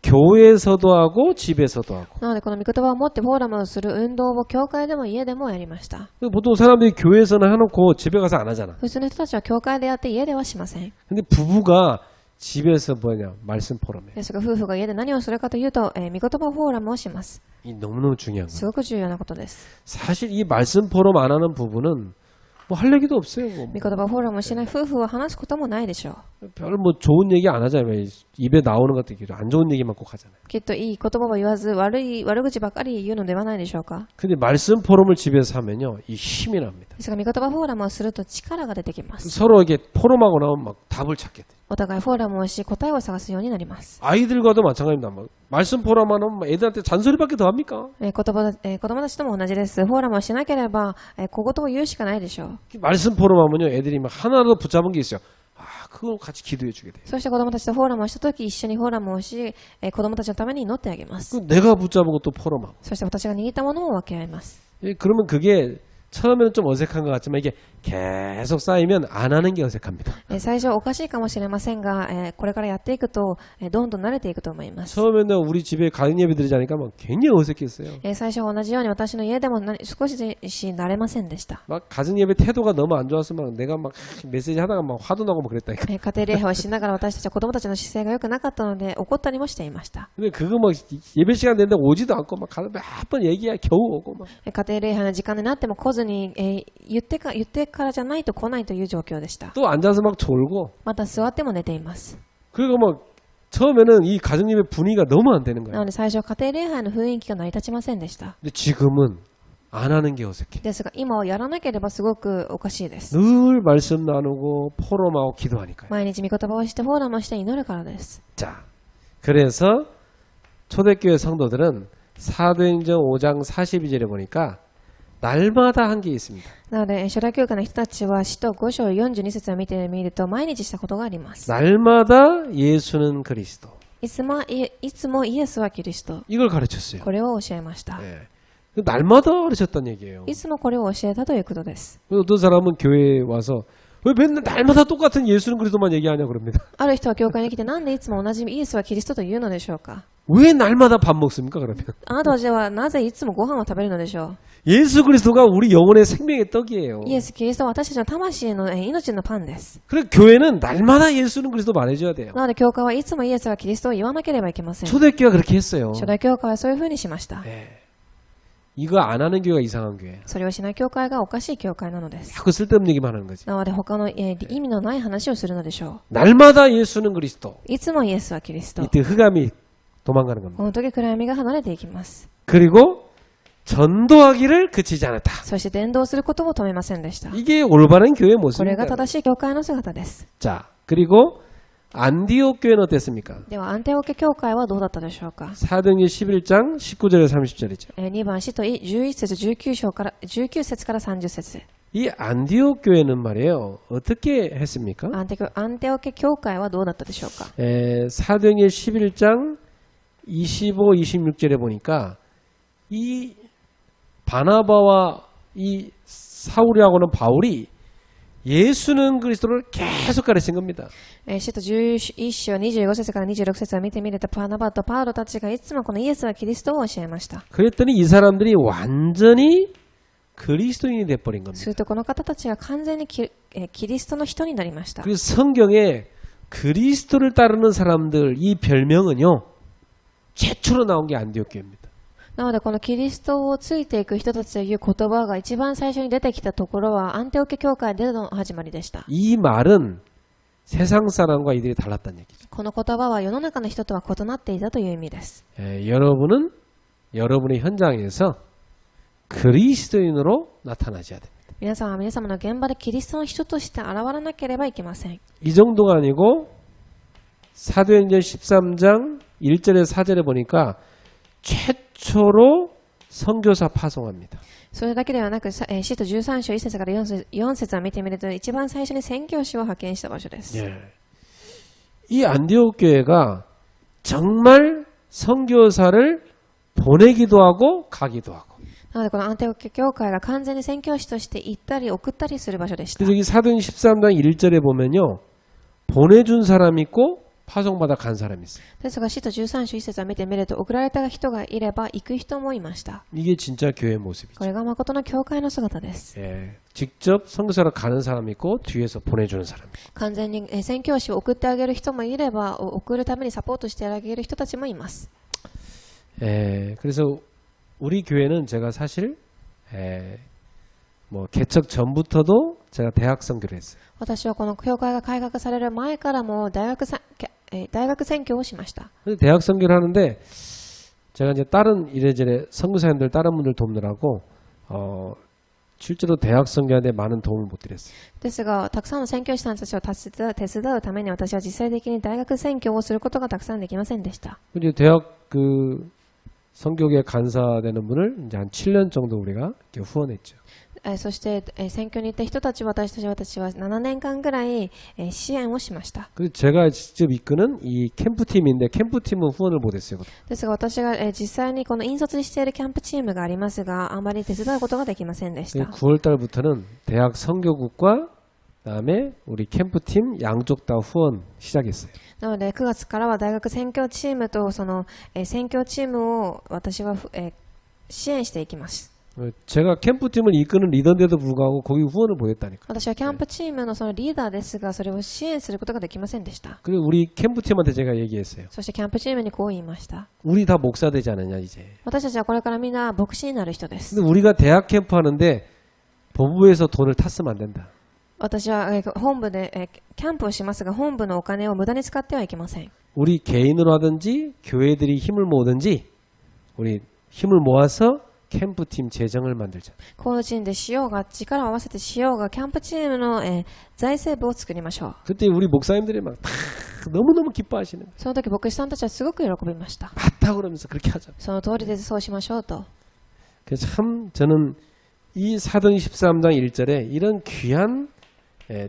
교회에서도 하고 집에서도 하고. なのでこの御言葉を持ってフォーラムをする運動を教会でも家でもやりました。 보통 사람들이 교회에서는 해놓고 집에 가서 안 하잖아. 普通の人たちは教会でやって家ではしません。 근데 부부가 집에서 뭐냐 말씀 포럼해. ですが夫婦が家で何をするかというと、御言葉フォーラムをします。 이 너무너무 중요한 す 거예요. ごく重要なことです。 사실 이 말씀 포럼 안 하는 부부는 뭐 할 얘기도 없어요. 御言葉フォーラムをしない夫婦は話すこともないでしょう。 별 뭐 좋은 얘기 안 하잖아요. 입에 나오는 것도 안 좋은 얘기만 꼭 하잖아요. きっといい言葉を言わず悪口ばかり言うのではないでしょうか。 근데 말씀 포럼을 집에서 하면요, 이 힘이 납니다. ですが御言葉フォーラムをすると力が出てきます。 서로 이렇게 포럼하고 나면 막 답을 찾게 돼. お互いフォーラムをし答えを探すようになります。 아이들과도 마찬가지입니다. 막 말씀 포럼하면 막 애들한테 잔소리밖에 더 합니까? 子供たちとも同じです。フォーラムをしなければ、小言を言うしかないでしょう。 말씀 포럼하면요, 애들이 막 하나라도 붙잡은 게 있어요. 아, 그거 같이 기도해 주게 돼요. そして子供たちとフォーラムをしたとき、一緒にフォーラムをし、子供たちのために祈ってあげます。 내가 붙잡은 것도 포럼하고. そして私が握ったものを分け合います。 그러면 그게 처음에는 좀 어색한 것 같지만 이게 계속 쌓이면 안 하는 게 어색합니다. 最初おかしいかもしれませんが、これからやっていくと、どんどん慣れていくと思います。 처음에는 우리 집에 가정 예배 드리자니까 막 굉장히 어색했어요. 最初は同じように私の家でも少し慣れませんでした。 막 가정 예배 태도가 너무 안 좋아서 막 내가 막 메시지 하다가 막 화도 나고 막 그랬다니까. 家庭礼拝をしながら私たちは子供たちの姿勢が良くなかったので怒ったりもしていました。 근데 그거 막 예배 시간 됐는데 오지도 않고 막 가서 몇 번 얘기야 겨우 오고 막. 家庭礼拝の時間になっても来ずに、言ってからじゃないと来ないという状況でした。 또 앉아서 막 졸고. また座っても寝ています。 그리고 막 처음에는 이 가정 예배 분위기가 너무 안 되는 な 거예요. ので最初は家庭礼拝の雰囲気が成り立ちませんでした。 근데 지금은 안 하는 게 어색해. ですが今はやらなければすごくおかしいです。 늘 말씀 나누고 포럼하고 기도하니까요. 毎日御言葉をしてフォーラムをして祈るからです。 자, 그래서 초대교회 성도들은 사도행전 5장 42절에 보니까 날마다 한 게 있습니다. なので初代教会の人たちは使徒5章42節を見てみると毎日したことがあります。 날마다 예수는 그리스도. いつもイエスはキリスト。 이걸 가르쳤어요. これを教えました。 예. 날마다 가르쳤다는 얘기예요. いつもこれを教えたということです。 어떤 사람은 교회에 와서 왜 맨날 날마다 똑같은 예수는 그리스도만 얘기하냐 그럽니다. ある人は教会に来てなんでいつも同じイエスはキリストと言うのでしょうか。 왜 날마다 밥 먹습니까 그러면? あなたたちはなぜいつもご飯を食べるのでしょう。 예수 그리스도가 우리 영혼의 생명의 떡이에요. イエス・キリストは私たちの魂の命のパンです。 그래 교회는 날마다 예수는 그리스도 말해줘야 돼요. なので教会はいつもイエスはキリストを言わなければいけません。 초대교회가 그렇게 했어요. 初代教会はそういうふうにしました。 예. 이거 안 하는 교회가 이상한 교회예요. それをしない教会がおかしい教会なのです。 자꾸 쓸데없는 얘기만 하는 거지. なので他の、意味のない話をするのでしょ 날마다 예수는 그리스도. う。いつもイエスはキリスト。 이때 흑암이 도망가는 겁니다. この時暗闇が離れていきます。 그리고 전도하기를 그치지 않았다. そして伝道することを止めませんでした。 이게 올바른 교회의 これ 모습입니다. が正しい教会の姿です。 자, 그리고 안디옥 교회는 어땠습니까? ではアンテオケ教会はどうだったでしょうか。 사도행전 11장 19절에 30절이죠. 2番使徒11節19節から30節。이 안디옥 교회는 말이에요. 어떻게 했습니까? アンテオケ教会はどうだったでしょうか。 사도행전 11장 25, 26절에 보니까 이 바나바와 이 사울이하고는 바울이 예수는 그리스도를 계속 가르친 겁니다. 使徒11章25節から26節を見てみると、バナバとパウロたちがいつもこのイエスはキリストを教えました。 그랬더니 이 사람들이 완전히 그리스도인이 돼버린 겁니다. するとこの方たちが完全にキリストの人になりました。 그래서 성경에 그리스도를 따르는 사람들 이 별명은요 최초로 나온 게 안디옥 교회입니다. なのでこのキリストをついていく人たちという言葉が一番最初に出てきたところはアンテオケ教会での始まりでした。 이 말은 세상 사람과 이들이 달랐다는 얘기죠. この言葉は世の中の人とは異なっていたという意味です。 여러분은 여러분의 현장에서 그리스도인으로 나타나셔야 됩니다. 皆さんは皆様の現場でキリストの人として現れなければいけません。 이 정도가 아니고 사도행전 13장 1절에 4절에 보니까 최초로 선교사 파송합니다. それだけではなく、使徒13章1節から4節を見てみると、一番最初に宣教師を派遣した場所です。 이 안디옥 교회가 정말 선교사를 보내기도 하고 가기도 하고. なのでこのアンテオケ教会が完全に宣教師として行ったり送ったりする場所でした。 그래서 여기 사도행 13장 1절에 보면요. 보내준 사람 있고 파송받아 간 사람이 있어요. ですが、使徒13章1節を見てみると、送られた人がいれば行く人もいました。 이게 진짜 교회의 모습이죠. これが誠の教会の姿です。 직접 선교사로 가는 사람이 있고 뒤에서 보내주는 사람. 完全に宣教師を送ってあげる人もいれば、送るためにサポートしてあげる人たちもいます。 그래서 우리 교회는 제가 사실 뭐 개척 전부터도 제가 대학 선교를 했어요. 私はこの教会が改革される前からも大学宣教をしました。 근데 대학 선교를 하는데 제가 이제 다른 이래저래 선교사님들 다른 분들 돕느라고 실제로 대학 선교하는데 많은 도움을 못 드렸어요. ですが、たくさんの宣教師さんたちを手伝うために私は実際的に大学宣教をすることがたくさんできませんでした。 이제 대학 선교계 간사되는 분을 이제 한 7년 정도 우리가 후원했죠. そして、選挙に行った人たち私は7年間ぐらい、支援をしました。 그래서 제가 직접 이끄는 이 캠프팀인데 캠프팀은 후원을 못했어요. ですが私が、実際にこの引率しているキャンプチームがありますが、あまり手伝うことができませんでした。 9월 달부터는 대학 선교국과 그다음에 우리 캠프팀 양쪽 다 후원 시작했어요. なので9月からは大学宣教チームとその、宣教チームを私は、支援していきます。 제가 캠프팀을 이끄는 리더인데도 불구하고 거기 후원을 못했다니까. 私はキャンプチームのそのリーダーですが、それを支援することができませんでした。 그리고 우리 캠프팀한테 제가 얘기했어요. そしてキャンプチームにこう言いました。 우리 다 목사 되지 않느냐 이제. 私たちはこれからみんな牧師になる人です。 근데 우리가 대학 캠프 하는데 법무부에서 돈을 탔으면 안 된다. 私は、本部で、キャンプをしますが、本部のお金を無駄に使ってはいけません。 우리 개인으로 하든지 교회들이 힘을 모으든지 우리 힘을 모아서 캠프팀 재정을 만들자. 個人でしようが、力を合わせてしようが、キャンプチームの、財政部を作りましょう。 그때 우리 목사님들이 막 너무너무 기뻐하시는 거예요. その時牧師さんたちはすごく喜びました。 맞다 그러면서 그렇게 하자. その通りです、そうしましょうと。 그래서 참 저는 이 사도행 13장 1절에 이런 귀한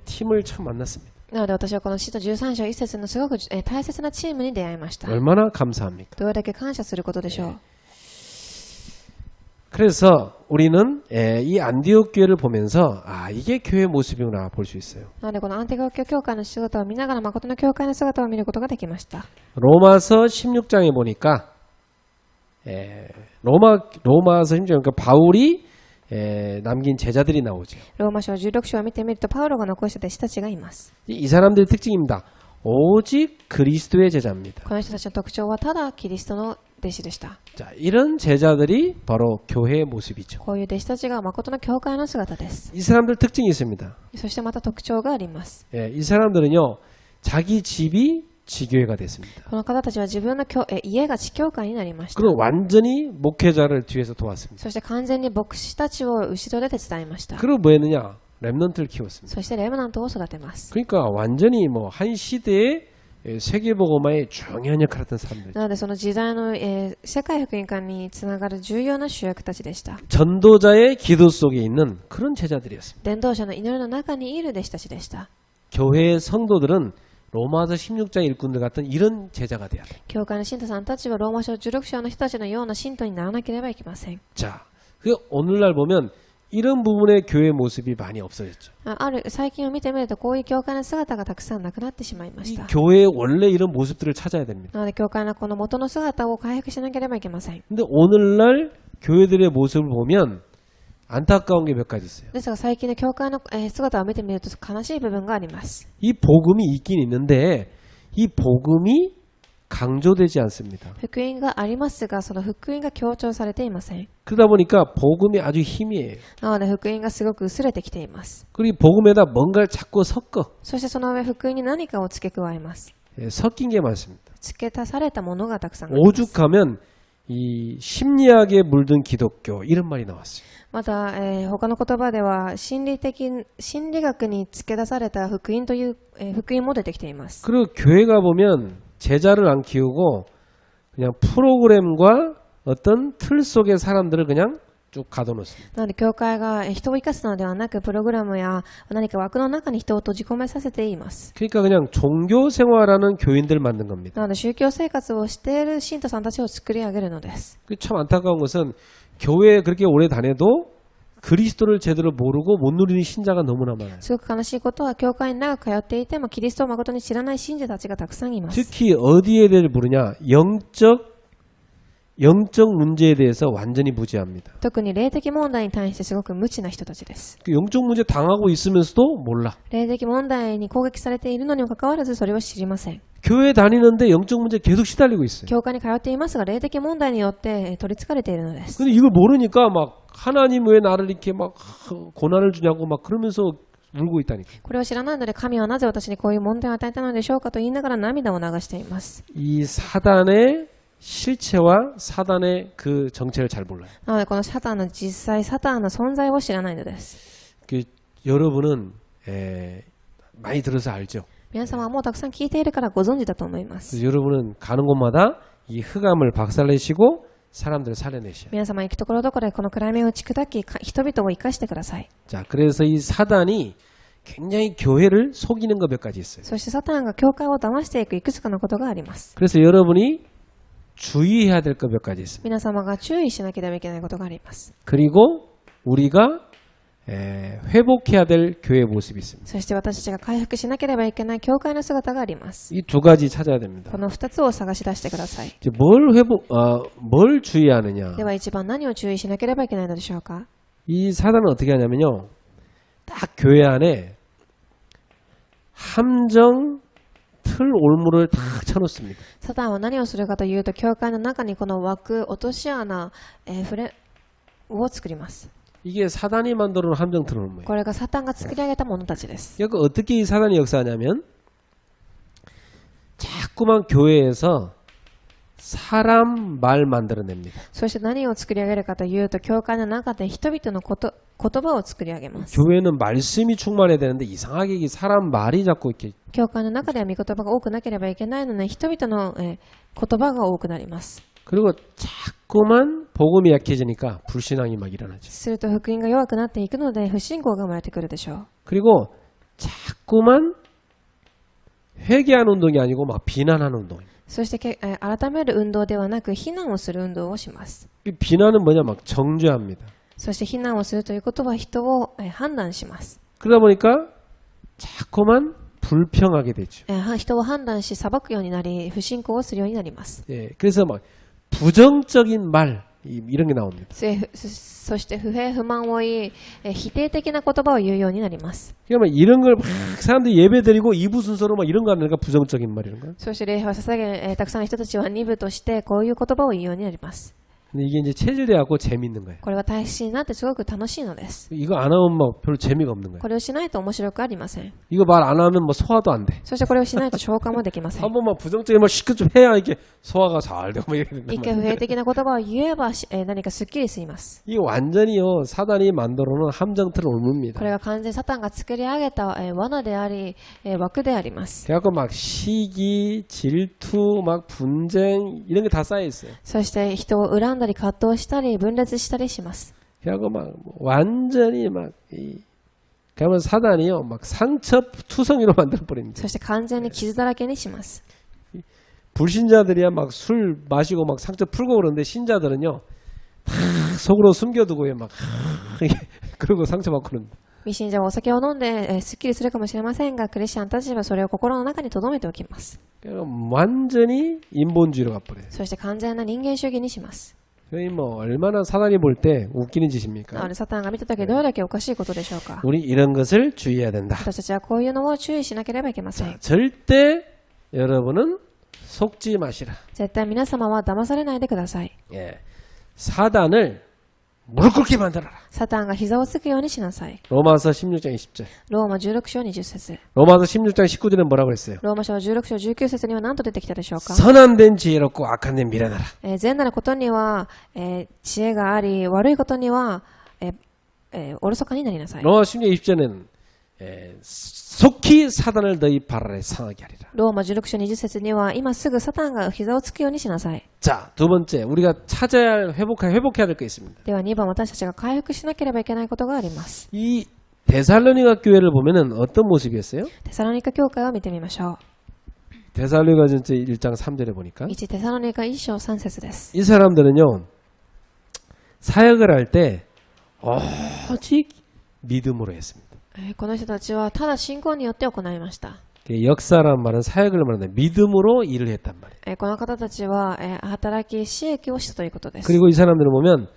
팀을 처음 만났습니다. なので私はこの使徒13章1節のすごく、大切なチームに出会いました。 얼마나 감사합니까? どれだけ感謝することでしょう。 그래서 우리는 이 안디옥 교회를 보면서 이게 교회 모습이구나 볼 수 있어요. なのでこのアンティオケ教会の姿を見ながら誠の教会の姿を見ることができました。 로마서 16장에 보니까 로마서 16장 그러니까 바울이 남긴 제자들이 나오죠. ローマ書16章を見てみるとパウロが残した弟子たちがいます。 이 사람들의 특징입니다. 오직 그리스도의 제자입니다. この人たちの特徴はただキリストの弟子でした。 자, 이런 제자들이 바로 교회의 모습이죠. こういう弟子たちが誠の教会の姿です。 이 사람들 특징이 있습니다. そしてまた特徴があります。 이 사람들은요, 자기 집이 지교회가 됐습니다. この方たちは自分の家が地教会になりました。 그리고 완전히 목회자를 뒤에서 도왔습니다. そして完全に牧師たちを後ろで手伝いました。 그리고 뭐 했느냐? 렘넌트를 키웠습니다. そしてレムナントを育てます。 그러니까 완전히 뭐 한 시대의 세계복음화에 중요한 역할을 했던 사람들. なのでその時代の、世界福音化につながる重要な主役たちでした。 전도자의 기도 속에 있는 그런 제자들이었습니다. 伝道者の祈りの中にいる弟子たちでした。 교회의 성도들은 로마서 16장 일꾼들 같은 이런 제자가 돼야 돼요. 教会の信徒さんたちはローマ書16章の人たちのような信徒にならなければいけません。 자, 그 오늘날 보면 이런 부분의 교회 모습이 많이 없어졌죠. 最近を見てみるとこういう教会の姿がたくさんなくなってしまいまし 이 た。 교회의 원래 이런 모습들을 찾아야 됩니다. なので教会のこの元の姿を回復しなければいけません。 근데 오늘날 교회들의 모습을 보면 안타까운 게 몇 가지 있어요. ですが最近の教会の姿を見てみると悲しい部分があります。 이 복음이 있긴 있는데 이 복음이 강조되지 않습니다. 福音がありますが、その福音が強調されていません。 그러다 보니까 복음이 아주 희미해요. なので福音がすごく薄れてきています。 그리고 복음에다 뭔가를 자꾸 섞어 そしてその上福音に何かを付け加えます。 섞인 게 많습니다. 付け足されたものがたくさんあります。 오죽하면 이 심리학에 물든 기독교 이런 말이 나왔어요. また、他の言葉では心理学に付け出された福音という、福音も出てきています。 그리고 교회가 보면 제자를 안 키우고 그냥 프로그램과 어떤 틀 속의 사람들을 그냥 쭉 가둬놓습니다. なので教会が人を生かすのではなくプログラムや何か枠の中に人を閉じ込めさせています。 그러니까 그냥 종교 생활하는 교인들 만든 겁니다. なので宗教生活をしている信徒さんたちを作り上げるのです。 참 안타까운 것은 교회에 그렇게 오래 다녀도 그리스도를 제대로 모르고 못 누리는 신자가 너무나 많아요. すごく悲しいことは教会に長く通っていてもキリストを誠に知らない信者たちがたくさんいます。 특히 어디에 대해 물으냐 영적 문제에 대해서 완전히 무지합니다. 特に霊的問題に対してすごく無知な人たちです。 그 영적 문제 당하고 있으면서도 몰라. 霊的問題に攻撃されているのにもかかわらずそれは知りません。 교회 다니는데 영적 문제 계속 시달리고 있어요. 教会に通っていますが霊的問題によって取り憑かれているのです。 근데 이걸 모르니까 막 하나님 왜 나를 이렇게 막 고난을 주냐고 막 그러면서 울고 있다니까. これを知らないので神はなぜ私にこういう問題を与えたのでしょうかと言いながら涙を流しています。 이 사단의 실체와 사단의 그 정체를 잘 몰라요. なのでこのサタンの実際サタンの存在を知らないのです。 그 여러분은 많이 들어서 알죠. 皆様はもうたくさん聞いているからご存知だと思います。 그래서 여러분은 가는 곳마다 이 흑암을 박살내시고 사람들을 살려내셔요. 皆様行くところどころでこの暗闇を打ち砕き人々を生かしてください。 자, 그래서 이 사단이 굉장히 교회를 속이는 거 몇 가지 있어요. そしてサタンが教会を騙していくいくつかのことがあります。 그래서 여러분이 주의해야 될 거 몇 가지 있습니다. 皆様が注意しなければいけないことがあります。 그리고 우리가 회복해야 될 교회의 모습이 있습니다. そして私たちが回復しなければいけない教会の姿があります。 이 두 가지 찾아야 됩니다. この2つを探し出してください。 이제 뭘 주의하느냐? では一番何を注意しなければいけないのでしょうか。 이 사단은 어떻게 하냐면요. 딱 교회 안에 함정 틀 올무를 다 쳐놓습니다. サタンは何をするかというと教会の中にこの枠落とし穴、を作ります。 이게 사단이 만들어 놓은 함정 틀 올무예요. これがサタンが作り上げたものたちです。 그러니까 어떻게 이 사단이 역사하냐면 자꾸만 교회에서 사람 말 만들어냅니다. そして何を作り上げるかというと教会の中で人々の言葉を作り上げます。 교회는 말씀이 충만해야 되는데 이상하게 이 사람 말이 자꾸 이렇게 教会の中では御言葉が多くなければいけないので人々の、言葉が多くなります。 그리고 자꾸만 복음이 약해지니까 불신앙이 막 일어나죠. すると福音が弱くなっていくので不信仰が生まれてくるでしょう。 그리고 자꾸만 회개하는 운동이 아니고 막 비난하는 운동이에요. そして改める運動ではなく非難をする運動をします。 이 비난은 뭐냐 막 정죄합니다. そして非難をするということは人を判断します。 그러다 보니까 자꾸만 불평하게 되죠. 人を判断し裁くようになり不信仰をするようになります。 예, 그래서 막 부정적인 말 이런 게 나옵니다. そして不平不満を言い否定的な言葉を言うようになります。 그러니까 이런 걸 막 사람들이 예배드리고 2부 순서로 막 이런 거 하니까 부정적인 말 이런 거. そして礼拝を捧げたくさんの人たちは2部としてこういう言葉を言うようになります。 근데 이게 이제 체질돼 갖고 재밌는 거예요. これは体質になってすごく楽しいのです。 이거 안 하면 막 별로 재미가 없는 거예요. これをしないと面白くありません。 이거 말 안 하면 뭐 소화도 안 돼. そしてこれをしないと消化もできません 한 。 번만 부정적인 말 시끄 좀 해야 이게 소화가 잘 되고 뭐 이렇게 된단 一回 말이에요. 不平的な言葉を言えば何かすっきりします。 이게 완전히요 사단이 만들어 놓은 함정틀을 옮습니다. これは完全にサタンが作り上げた罠であり枠であります。 그래갖고 막 시기, 질투, 막 분쟁 이런 게 다 쌓여 있어요. そして人を恨んだり葛藤したり分裂したりします。 그래갖고 막 완전히 그러면 사단이요 막 상처투성이로 만들어 버립니다. そして完全に傷だらけにします。 불신자들이야 막 술 마시고 막 상처 풀고 그러는데 신자들은요 다 속으로 숨겨두고요 막 그러고 상처받고 그럽니다. 未信者はお酒を飲んで、すっきりするかもしれませんが、クリスチャンたちはそれを心の中に留めておきます。 그러니까 완전히 인본주의로 가버려요. そして完全な人間主義にします。 그러니 뭐 얼마나 사단이 볼 때 웃기는 な 짓입니까? のでサタンが見たときどれだけおかしいことでしょうか。 우리 이런 것을 주의해야 된다. 私たちはこういうのを注意しなければいけません。 절대 여러분은 속지 마시라. 絶対皆様は騙されないでください。 예. 사단을 무릎 꿇게 만들어라. サタンが膝をつくようにしなさい。 로마서 16장 20절. ローマ16章20節。 로마서 16장 19절에 뭐라고 그랬어요? ローマ書16章19節には何と出てきたでしょうか。 선한 된 지혜롭고 악한 된 미련하라. 善なることには、知恵があり、悪いことには、おろそかになりなさい。 로마 16장 20절에는 속히 사단을 너희 발 아래 상하게 하리라. ローマ16章20節には、今すぐサタンが膝をつくようにしなさい。 자, 두 번째 우리가 찾아야 할 회복해야 될 게 있습니다. では2番、私たちが回復しなければいけないことがあります。 이 데살로니가 교회를 보면은 어떤 모습이었어요? テサロニカ教会を見てみましょ 데살로니가 전체 1장 3절에 보니까 う。1テサロニカ1章3節です。 이 사람들은요 사역을 할 때 오직 믿음으로 했습니다. この人たちはただ信仰によって行いました。 역사란 말은 사역을 말하는데 믿음으로 일을 했단 말이에요. この方たちは働き、私益をしたということです。 그리고 이 사람들을 보면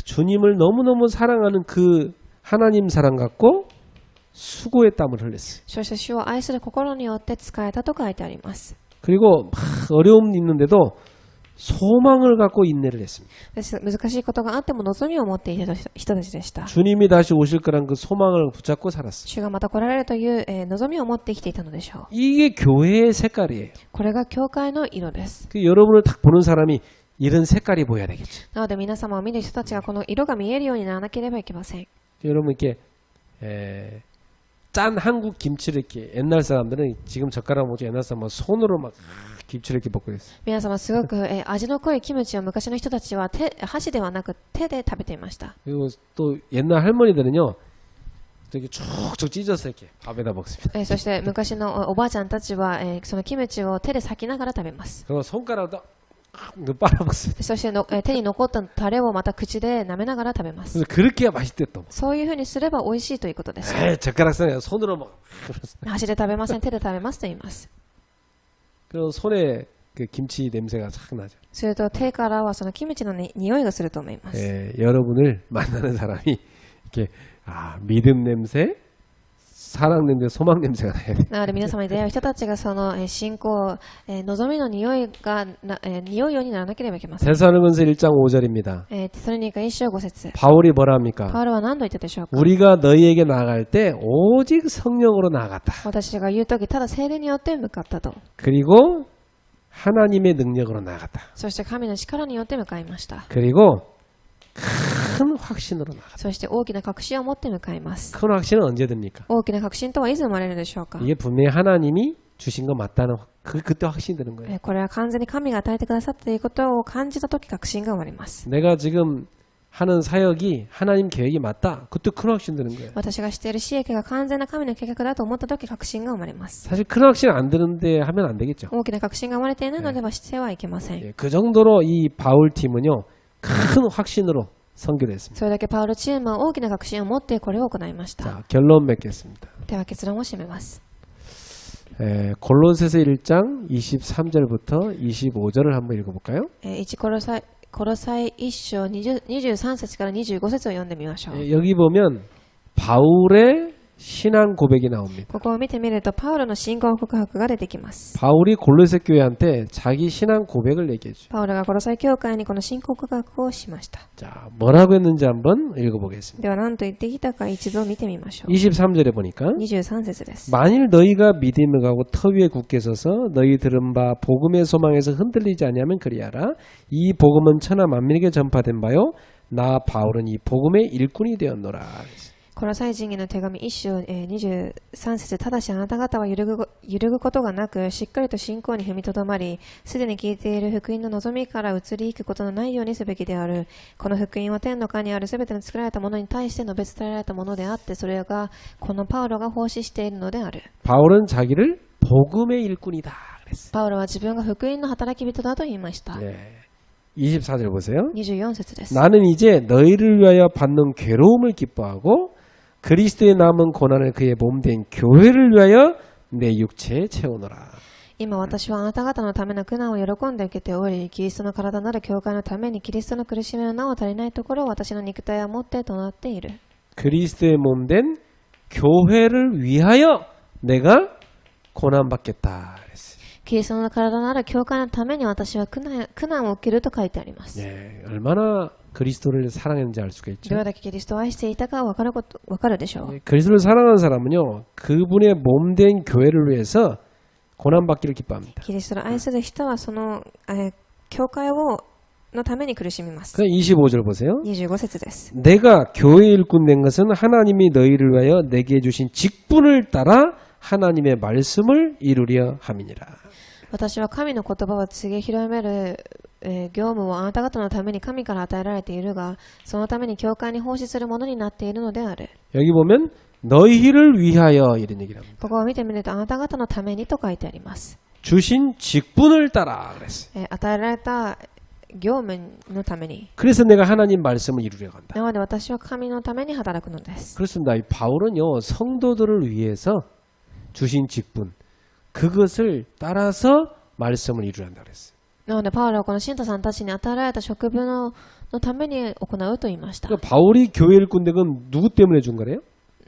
주님을 너무너무 사랑하는 그 하나님 사랑 갖고 수고의 땀을 흘렸어요. そして主を愛する心によって仕えたと書いてあります。 그리고 어려움이 있는데도 소망을 갖고 인내를 했습니다. 難しいことがあっても望みを持っていた人たちでした。 주님이 다시 오실 거란 그 소망을 붙잡고 살았어요. 主がまた来られるという望みを持って生きていたのでしょう。 이게 교회의 색깔이에요. これが教会の色です。 그 여러분을 딱 보는 사람이 이런 색깔이 보여야 되겠죠. なので皆様を見る人たちがこの色が見えるようにならなければいけません。 여러분 이렇게 짠 한국 김치를 이렇게 옛날 사람들은 지금 젓가락 먹죠. 옛날 사람은 손으로 막 김치를 이렇게 먹고 있어요. 皆様すごく味の濃いキムチを昔の人たちは箸ではなく手で食べていました。 그리고 또 옛날 할머니들은요. 되게 쭉쭉 찢어서 이렇게 밥에다 먹습니다. そして昔のおばあちゃんたちはそのキムチを手で裂きながら食べます。 그리고 손가락으로 빨아먹습니다. そして手に残ったタレをまた口で舐めながら食べます。 그래서 그렇게 해야 맛있댔던. そういうふうにすれば美味しいということです。 젓가락 쓰냐 손으로 먹. 箸で食べません、手で食べますと言います。 그리고 손에 그 김치 냄새가 착 나죠. すると手からはそのキムチの匂いがすると思います。 여러분을 만나는 사람이 이렇게 믿음 냄새, 사랑 냄새, 소망 냄새가 나야 돼. なので皆様に出会う人たちがその信仰、望みの匂いが匂うようにならなければいけません。 데살로니가서 1장 5절입니다. テサロニカ1章5節。 바울이 뭐라 합니까? パウロは何度言ったでしょうか。 우리가 너희에게 나아갈 때 오직 성령으로 나아갔다. 私が言うときただ聖霊によって向かったと。 그리고 하나님의 능력으로 나아갔다. そして神の力によって向かいました。 그리고 큰 확신으로 나아갔다. そして大きな確信を持って向かいます。 큰 확신은 언제 듭니까? 大きな確信とはいつ生まれるでしょうか。 이게 분명히 하나님이 주신 거 맞다는 그때 확신이 드는 거예요. これは完全に神が与えてくださったということを感じたとき確信が生まれます。 내가 지금 하는 사역이 하나님 계획이 맞다. 그때 큰 확신 드는 거예요. 私がしている私益が完全な神の計画だと思ったとき確信が生まれます。 사실 큰 확신 안 드는데 하면 안 되겠죠. 大きな確信が生まれていないのではしてはいけません。 예, 그 정도로 이 바울 팀은요 큰 확신으로 선교를 했습니다. それだけパウロチームは大きな確信を持ってこれを行いました。 자, 결론 맺겠습니다. では結論を締めます。 골로새서 1장 23절부터 25절을 한번 읽어볼까요? 1コロサイ1章23節から25節を読んでみましょう。 여기 보면 바울의 신앙 고백이 나옵니다. ここを見てみるとパウロの信仰告白が出てきます。 바울이 골로새 교회한테 자기 신앙 고백을 얘기해줘. パウロがコロサイ教会にこの信仰告白をしました。 자, 뭐라고 했는지 한번 읽어보겠습니다. では何と言ってきたか一度見てみましょう。 23절에 보니까 23節です。 만일 너희가 믿음을 가고 터 위에 굳게 서서 너희 들은 바 복음의 소망에서 흔들리지 아니하면 그리하라. 이 복음은 천하 만민에게 전파된 바요. 나 바울은 이 복음의 일꾼이 되었노라. コロサイ人への手紙1章23節ただしあなた方は揺るぐことがなくしっかりと信仰に踏みとどまりすでに聞いている福音の望みから移り行くことのないようにすべきである。この福音は天の下にあるすべての作られたものに対して述べ伝えられたものであってそれがこのパウロが奉仕しているのである。 바울은 자기를 복음의 일꾼이다. 그랬어요. パウロは自分が福音の働き人だと言いました。 네. 24절 보세요. 24節です。 나는 이제 너희를 위하여 받는 괴로움을 기뻐하고 그리스도의 남은 고난을 그의 몸된 교회를 위하여 내 육체에 채우노라. 今私はあなた方のための苦難を喜んで受けており、キリストの体なる教会のためにキリストの苦しみのなお足りないところを私の肉体を持ってとなっている。 그리스도의 몸된 교회를 위하여 내가 고난받겠다. 그랬어요. キリストの体なる教会のために私は苦難を受けると書いてあります。 네, 얼마나 그리스도를 사랑했는지 알 수가 ど 있죠. れだけキリストを愛していたかわかるでしょう。 네, 그리스도를 사랑하는 사람은요, 그분의 몸된 교회를 위해서 고난받기를 기뻐합니다. キリストを愛する人はその、教会のために苦しみます。 그 25절 보세요. 25節です。 내가 교회 일꾼 된 것은 하나님이 너희를 위하여 내게 주신 직분을 따라 하나님의 말씀을 이루려 함이니라. 私は神の言葉を告げ広める、業務をあなた方のために神から与えられているが、そのために教会に奉仕するものになっているのである。 여기 보면 너희를 위하여 이런 얘기를 합니다. ここを見てみるとあなた方のためにと書いてあります。 주신 직분을 따라 그랬어요. 与えられた業務のために。 그래서 내가 하나님 말씀을 이루려고 한다. なので私は神のために働くのです。 그렇습니다. 이 바울은요, 성도들을 위해서 주신 직분, 그것을 따라서 말씀을 이루란다 그랬어요. なのでパウロはこの信徒さんたちに与えられた職分のために行うと言いました。 그러니까 바울이 교회 일꾼 된 건 누구 때문에 준 거래요?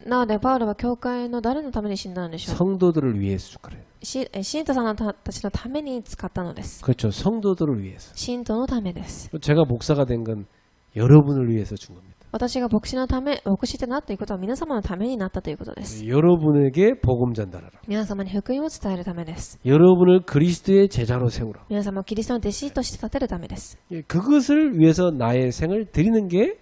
なのでパウロは教会の誰のために死んだのでしょう。 성도들을 위해서 준 거래요. 信徒さんたちのために使ったのです。 그렇죠. 성도들을 위해서. 信徒のためです。 제가 목사가 된 건 여러분을 위해서 준 겁니다. 私が牧師となったということは皆様のためになったということです。 여러분에게 복음 전달하라. 皆様に福音を伝えるためです。 여러분을 그리스도의 제자로 세우라. 皆様をキリストの弟子として立てるためです。 예, 그것을 위해서 나의 생을 드리는 게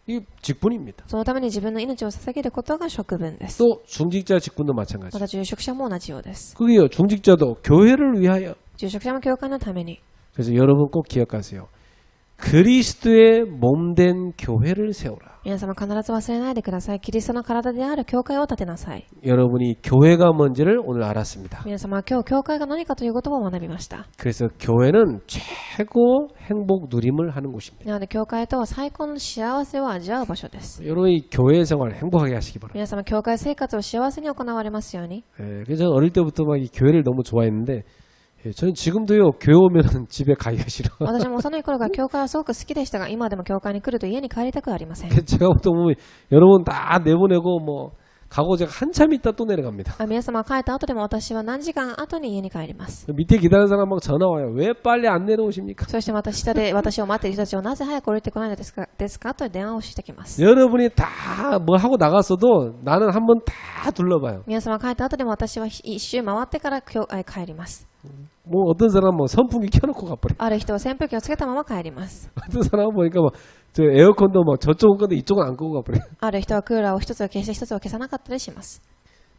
이 직분입니다. そのために自分の命を捧げることが職分です。 또 중직자 직분도 마찬가지. また住職者も同じようです。 그게요. 중직자도 교회를 위하여. 住職者も教会のために。 그래서 여러분 꼭 기억하세요. 그리스도의 몸된 교회를 세우라. 皆様必ず忘れないでください。キリストの体である教会を立てなさい。 여러분이 교회가 뭔지를 오늘 알았습니다. 皆様は今日教会が何かということを学びました。 그래서 교회는 최고 행복 누림을 하는 곳입니다. なので教会とは最高の幸せを味わう場所です。 여러분이 교회 생활 행복하게 하시기 바랍니다. 皆様教会生活を幸せに行われますように。 예, 그래서 저는 어릴 때부터 막 이 교회를 너무 좋아했는데 예, 저는 지금도요 교회 오면 집에 가기가 싫어. 私も幼い頃から教会はすごく好きでしたが、今でも教会に来ると家に帰りたくありません。 제가 보통 보면 여러분 다 내보내고 뭐 가고 제가 한참 있다 또 내려갑니다. 皆様が帰った後でも私は何時間後に家に帰ります。 밑에 기다리는 사람 막 전화 와요. 왜 빨리 안 내려오십니까? そしてまた下で私を待っている人たちをなぜ早く降りてこないのですかと電話をしてきます。 여러분이 다 뭐 하고 나갔어도 나는 한번 다 둘러봐요. 皆様が帰った後でも私は一周回ってから帰ります。 뭐 어떤 사람은 뭐 선풍기 켜놓고 가버려. ある人は扇風機をつけたまま帰ります。 어떤 사람은 보니까 뭐 저 에어컨도 뭐 저쪽은 건데 이쪽은 안 끄고 가버려. ある人はクーラーを一つを消して一つを消さなかったりします。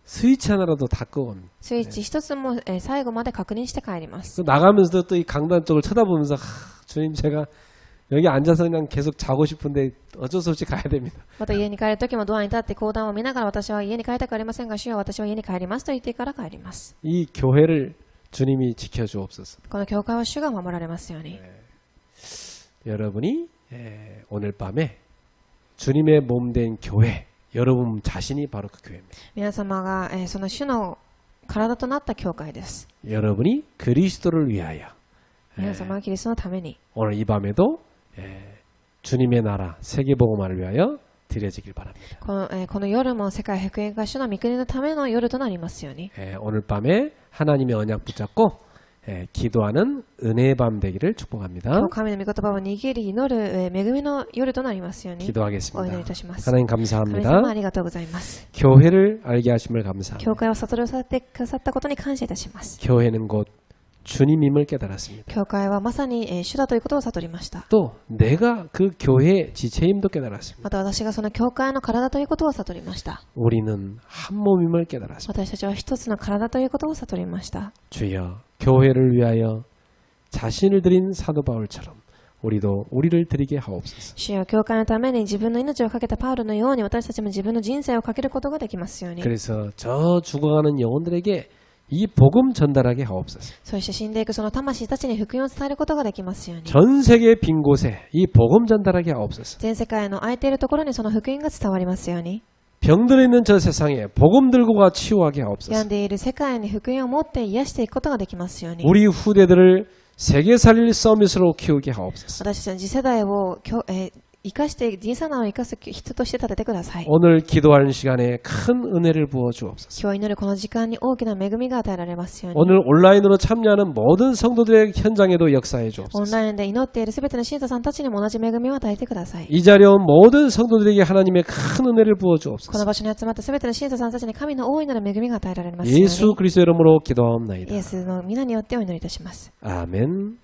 스위치 하나라도 다 끄고. スイッチ一つも、最後まで確認して帰ります。 나가면서도 또 이 강단 쪽을 쳐다보면서 주님 제가 여기 앉아서 그냥 계속 자고 싶은데 어쩔 수 없이 가야 됩니다. また家に帰るときもドアに立って講談を見ながら私は家に帰りたくありませんが、主よ私は家に帰りますと言ってから帰ります。 이 교회를 주님이 지켜주옵소서. この教会は主が守られますように。 여러분이 오늘 밤에 주님의 몸된 교회, 여러분 자신이 바로 그 교회입니다. 皆様が、その主の体となった教会です。 여러분이 그리스도를 위하여 皆様はキリストのために、 오늘 이 밤에도 주님의 나라 세계복음화를 위하여 드려지길 바랍니다. この夜も世界福音化主の御国のための夜となりますように。 오늘 밤에 하나님의 언약 붙잡고 기도하는 은혜의 밤 되기를 축복합니다. 今日神の御言葉を握り祈る恵みの夜となりますように。お祈り 기도하겠습니다. いたします。 하나님 神 감사합니다. 様ありがとうございます。 교회를 알게 하심을 감사합니다. 教会を悟らせてくださったことに感謝いたします。 교회는 곧 주님임을 깨달았습니다. 教会はまさに主だということを悟りました。 또 내가 그 교회의 지체임도 깨달았습니다. また私がその教会の体ということを悟りました。 우리는 한 몸임을 깨달았습니다. 私たちは一つの体ということを悟りました。 주여 교회를 위하여 자신을 드린 사도 바울처럼 우리도 우리를 드리게 하옵소서. 主よ、教会のために自分の命をかけたパウロのように私たちも自分の人生をかけることができますように。 그래서 저 죽어가는 영혼들에게 이 복음 전달하게 하옵소서. そして死んでいくその魂たちに福音を伝えることができますように。 전 세계 빈 곳에 이 복음 전달하게 하옵소서. 全世界の空いているところにその福音が伝わりますように。 병들어 있는 저 세상에 복음 들고 가 치유하게 病 하옵소서. んでいる世界に福音を持って癒していくことができますように。 우리 후대들을 세계 살릴 서밋으로 키우게 하옵소서. 私たちの次世代を生かして人生を生かす人として立ててください。 오늘 기도하는 시간에 큰 은혜를 부어 주옵소서. 今日祈るこの時間に大きな恵みが与えられますように。 오늘 온라인으로 참여하는 모든 성도들의 현장에도 역사해 オン 주옵소서. ラインで祈っているすべての信徒さんたちにも同じ恵みを与えてください。 이 자리에 온 모든 성도들에게 하나님의 큰 은혜를 부어 この 주옵소서. 場所に集まったすべての信徒さんたちに神の大いなる恵みが与えられますように。 예수 그리스도 이름으로 기도하옵나이다. イエスの皆によってお祈りいたします。 아멘.